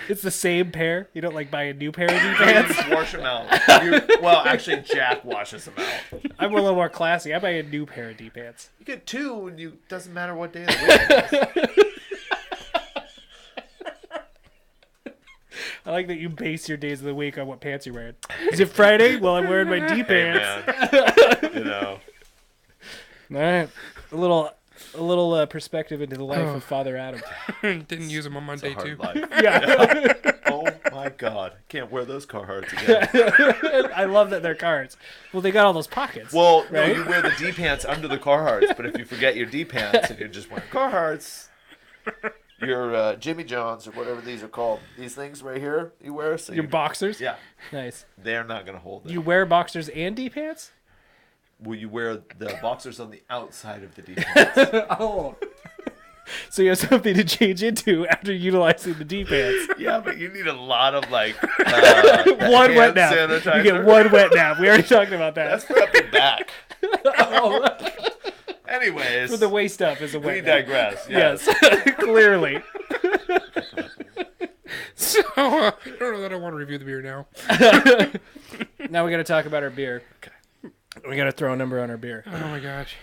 It's the same pair. You don't like buy a new pair of D You pants? just wash them out. Well, actually, Jack washes them out. I'm a little more classy. I buy a new pair of D pants. You get two, and doesn't matter what day of the week it is. I like that you base your days of the week on what pants you're wearing. Is it Friday? Well, I'm wearing my D Hey, pants. man. You know. All right. A little perspective into the life of Father Adam. Didn't use them on It's a Monday hard too. life. Yeah. Oh, my God. Can't wear those Carhartts again. I love that they're cards. Well, they got all those pockets. Well, Right? no, you wear the D pants under the Carhartts, but if you forget your D pants and you're just wearing Carhartts, your Jimmy Johns or whatever these are called, these things right here you wear, so Your boxers? yeah, Nice. they're not going to hold it. You wear boxers and D pants? Will you wear the boxers on the outside of the D pants? Oh. So you have something to change into after utilizing the D pants. Yeah, but you need a lot of like One wet hand nap. sanitizer. You get one wet nap. We already talked about That's that. for up your back. Oh, Anyways, for the waist up is a wet we nap. digress. Yes, clearly. So I don't know that I want to review the beer now. Now we got to talk about our beer. Okay. We got to throw a number on our beer. Oh my gosh.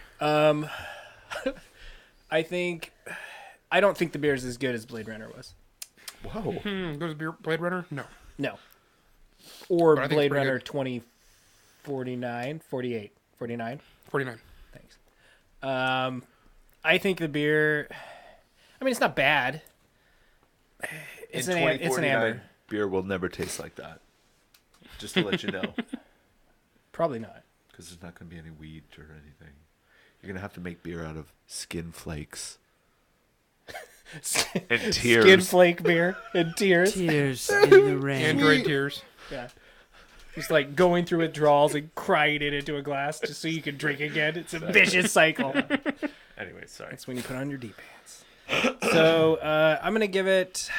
I don't think the beer is as good as Blade Runner was. Whoa. Goes beer Blade Runner? No. No. Or But I think it's Blade pretty Runner good. 2049, 48, 49. 49. Thanks. I think the beer. I mean, it's not bad. It's In an it's an 2049, amber. beer will never taste like that. Just to let you know, Probably not. because there's not going to be any wheat or anything. You're going to have to make beer out of skin flakes. And tears. Skin flake beer and tears. Tears in the rain. Android tears. Yeah. Just like going through withdrawals and crying it into a glass just so you can drink again. It's a vicious cycle. Anyway, sorry. That's when you put on your D pants. So I'm gonna give it.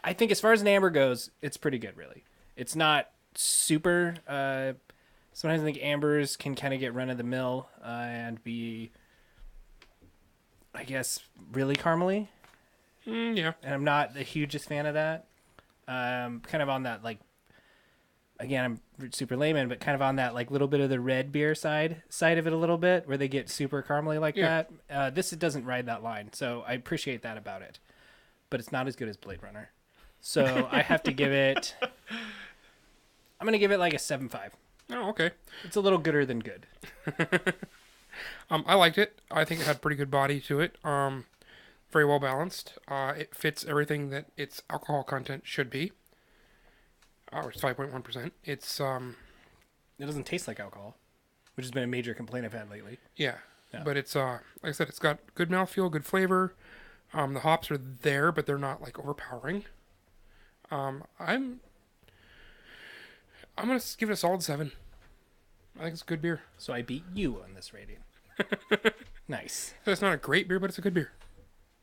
I think as far as an amber goes, it's pretty good. Really, it's not super. Sometimes I think ambers can kind of get run of the mill and be, I guess, really caramely. Yeah. And I'm not the hugest fan of that. Kind of on that, like, again, I'm super layman, but kind of on that, like, little bit of the red beer side of it a little bit, where they get super caramely like that. It doesn't ride that line, so I appreciate that about it. But it's not as good as Blade Runner. So I have to give it, I'm going to give it like a 7.5. Oh, okay. It's a little gooder than good. I liked it. I think it had pretty good body to it. Very well balanced. It fits everything that its alcohol content should be. It's 5.1%. It's It doesn't taste like alcohol, which has been a major complaint I've had lately. yeah. Yeah. But it's like I said, it's got good mouthfeel, good flavor. The hops are there, but they're not like overpowering. I'm gonna give it a solid 7. I think it's a good beer. So I beat you on this rating. Nice. It's not a great beer, but it's a good beer.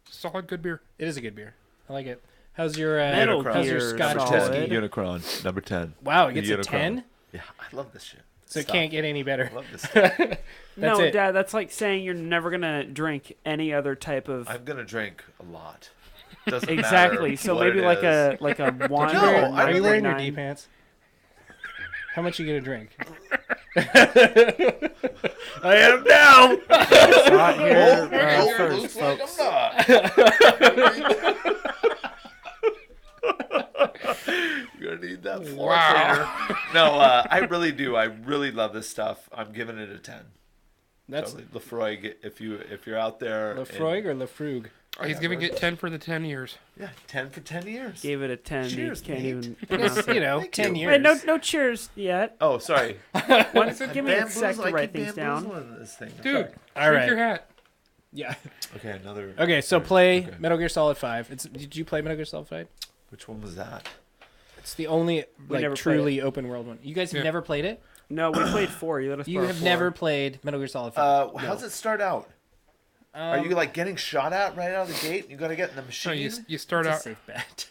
Solid, good beer. It is a good beer. I like it. How's your Metal how's your Gear Scotch solid. whiskey? Unicron, number 10. Wow, it gets The a Unicron. 10? Yeah, I love this shit. So it Stop. can't get any better. I love this stuff. That's No, it. Dad, that's like saying you're never gonna drink any other type of. I'm gonna drink a lot. Doesn't Exactly. matter So what maybe it like is. a wine. No, or I Are you wearing your 99. D pants? How much you gonna drink? I am now. Not here, Oh, first, looks like folks. I'm not. You're gonna need that floor cleaner. No, I really do. I really love this stuff. I'm giving it a 10. That's Totally. Lefroy, if you're out there, Lefroy or Lefroug? Oh, he's giving it 10 for the 10 years. yeah, 10 for 10 years. Gave it a 10. Cheers, you can't mate. even I pronounce guess, it. you know, Thank 10 you. years. Wait, no cheers yet. Oh, sorry. Give me a sec to write things down. This thing. I'm Dude, sorry. All drink right. your hat. Yeah. Okay, another. Okay, so play Okay. Metal Gear Solid 5. Did you play Metal Gear Solid 5? Which one was that? It's the only like never played truly open world one. You guys have Yeah. never played it? No, we played 4. You let us You borrow have 4. never played Metal Gear Solid 5. How's it start out? Are you like getting shot at right out of the gate? You gotta get in the No, machine. you start It's a out. safe bet.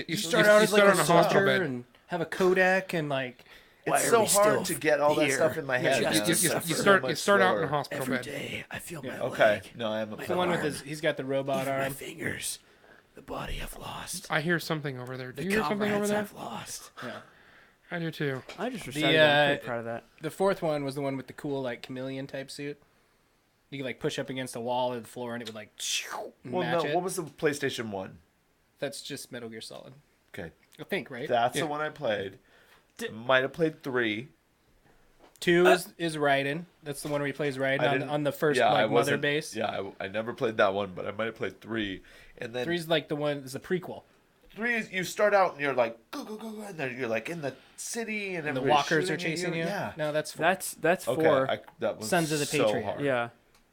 You Start out as like start a on a hospital soldier bed. and have a Kodak and like It's so hard to get all that stuff in my head. You, man. you, It's you, so you start much out in slower. a hospital bed. day I feel my Okay, no, I am the one with his. He's got the robot my arm. fingers, the body I've lost, I hear something over there. Do the you hear something over comrades there? I've lost. I do too. I just recited that. I'm pretty uh, proud of that. The fourth one was the one with the cool like chameleon type suit. You could like push up against a wall or the floor and it would like Well, match no, it. what was the PlayStation 1? That's just Metal Gear Solid. Okay, I think, right? that's Yeah. the one I played. Might have played 3. 2 is Raiden. That's the one where he plays Raiden I didn't- on the first I like mother wasn't- base. Yeah, I never played that one, but I might have played 3. And then 3's like the one is the prequel. 3 is you start out and you're like go go go go, and then you're like in the city and And the everybody's walkers are shooting at chasing you. Yeah. No, that's 4. That's Okay, 4. that was Sons of the so Patriot. hard. Yeah.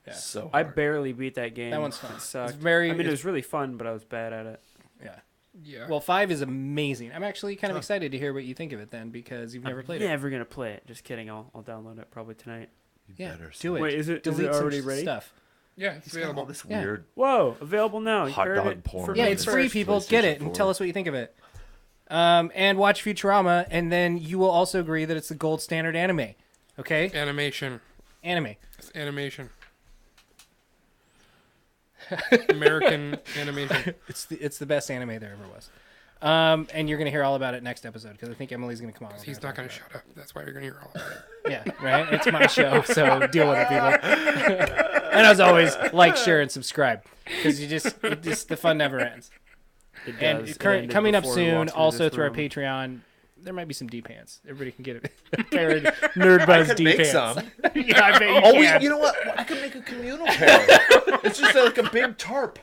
Yeah. So I hard. barely beat that game. That one's fun. It sucked. It's very- I mean, it it's- was really fun, but I was bad at it. Yeah. Yeah. Well, 5 is amazing. I'm actually kind of excited to hear what you think of it then because you've never played it. Never gonna play it. Just kidding. I'll download it probably tonight. Yeah, better do it. Wait, is it Delete some already ready? stuff. Yeah, it's He's got all available. this Yeah. weird. Whoa, available now. You Hot heard dog it porn. for Yeah, me it's first. free, people. Get it PlayStation and tell 4. us what you think of it. And watch Futurama, and then you will also agree that it's the gold standard anime. Okay? Animation. Anime. It's animation. American animation. It's the best anime there ever was. And you're gonna hear all about it next episode because I think Emily's gonna come on. He's not going to shut up. That's why you're going to hear all about it. Yeah, right. It's my show, so deal with it, people. And as always, like, share, and subscribe because the fun never ends. It And does. It current, ended coming up before we soon, walked through also this through our room. Patreon, there might be some D pants. Everybody can get it. Paired I Nerdbuzzed could D make pants. some. Yeah, I bet you Oh, can. you know what? I could make a communal pair. It's just like a big tarp.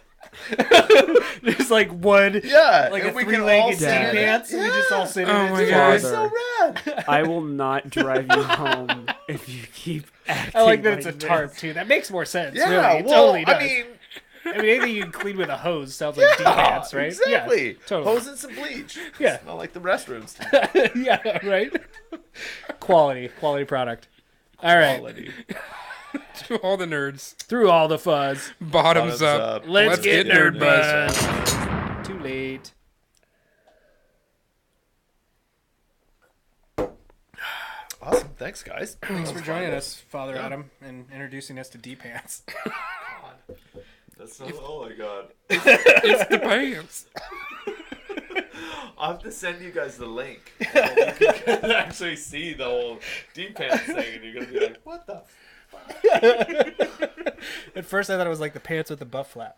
There's like one, Yeah, like and a we can all three-legged D sit in it. pants, and we just all sit Oh in my it. God. It's so rad. I will not drive you home if you keep I like that it's a like tarp this. too. That makes more sense. Yeah, really. It well, totally does. I mean, anything you can clean with a hose sounds like D-pants, right? exactly. Yeah, totally. Hose and some bleach. Yeah. Not like the restrooms. Yeah, right. Quality product. All right, Quality. To all the nerds. through all the fuzz, Bottoms up. let's get nerd buzzed. buzzed. Too late. Awesome. Thanks, guys. Thanks for joining us, Father Adam, and introducing us to D-pants. That's not, oh my god. It's the pants. I'll have to send you guys the link. And then you can actually see the whole D-pants thing, and you're going to be like, what the fuck? At first, I thought it was like the pants with the butt flap.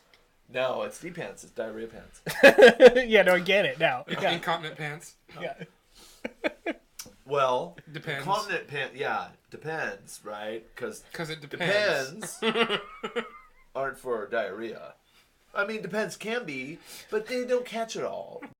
No, it's D-pants. It's diarrhea pants. Yeah, no, I get it now. Yeah. Incontinent pants. Yeah. Well, Depends. Continent pants, yeah, depends, right? Because It depends. aren't for diarrhea. I mean, depends can be, but they don't catch it all.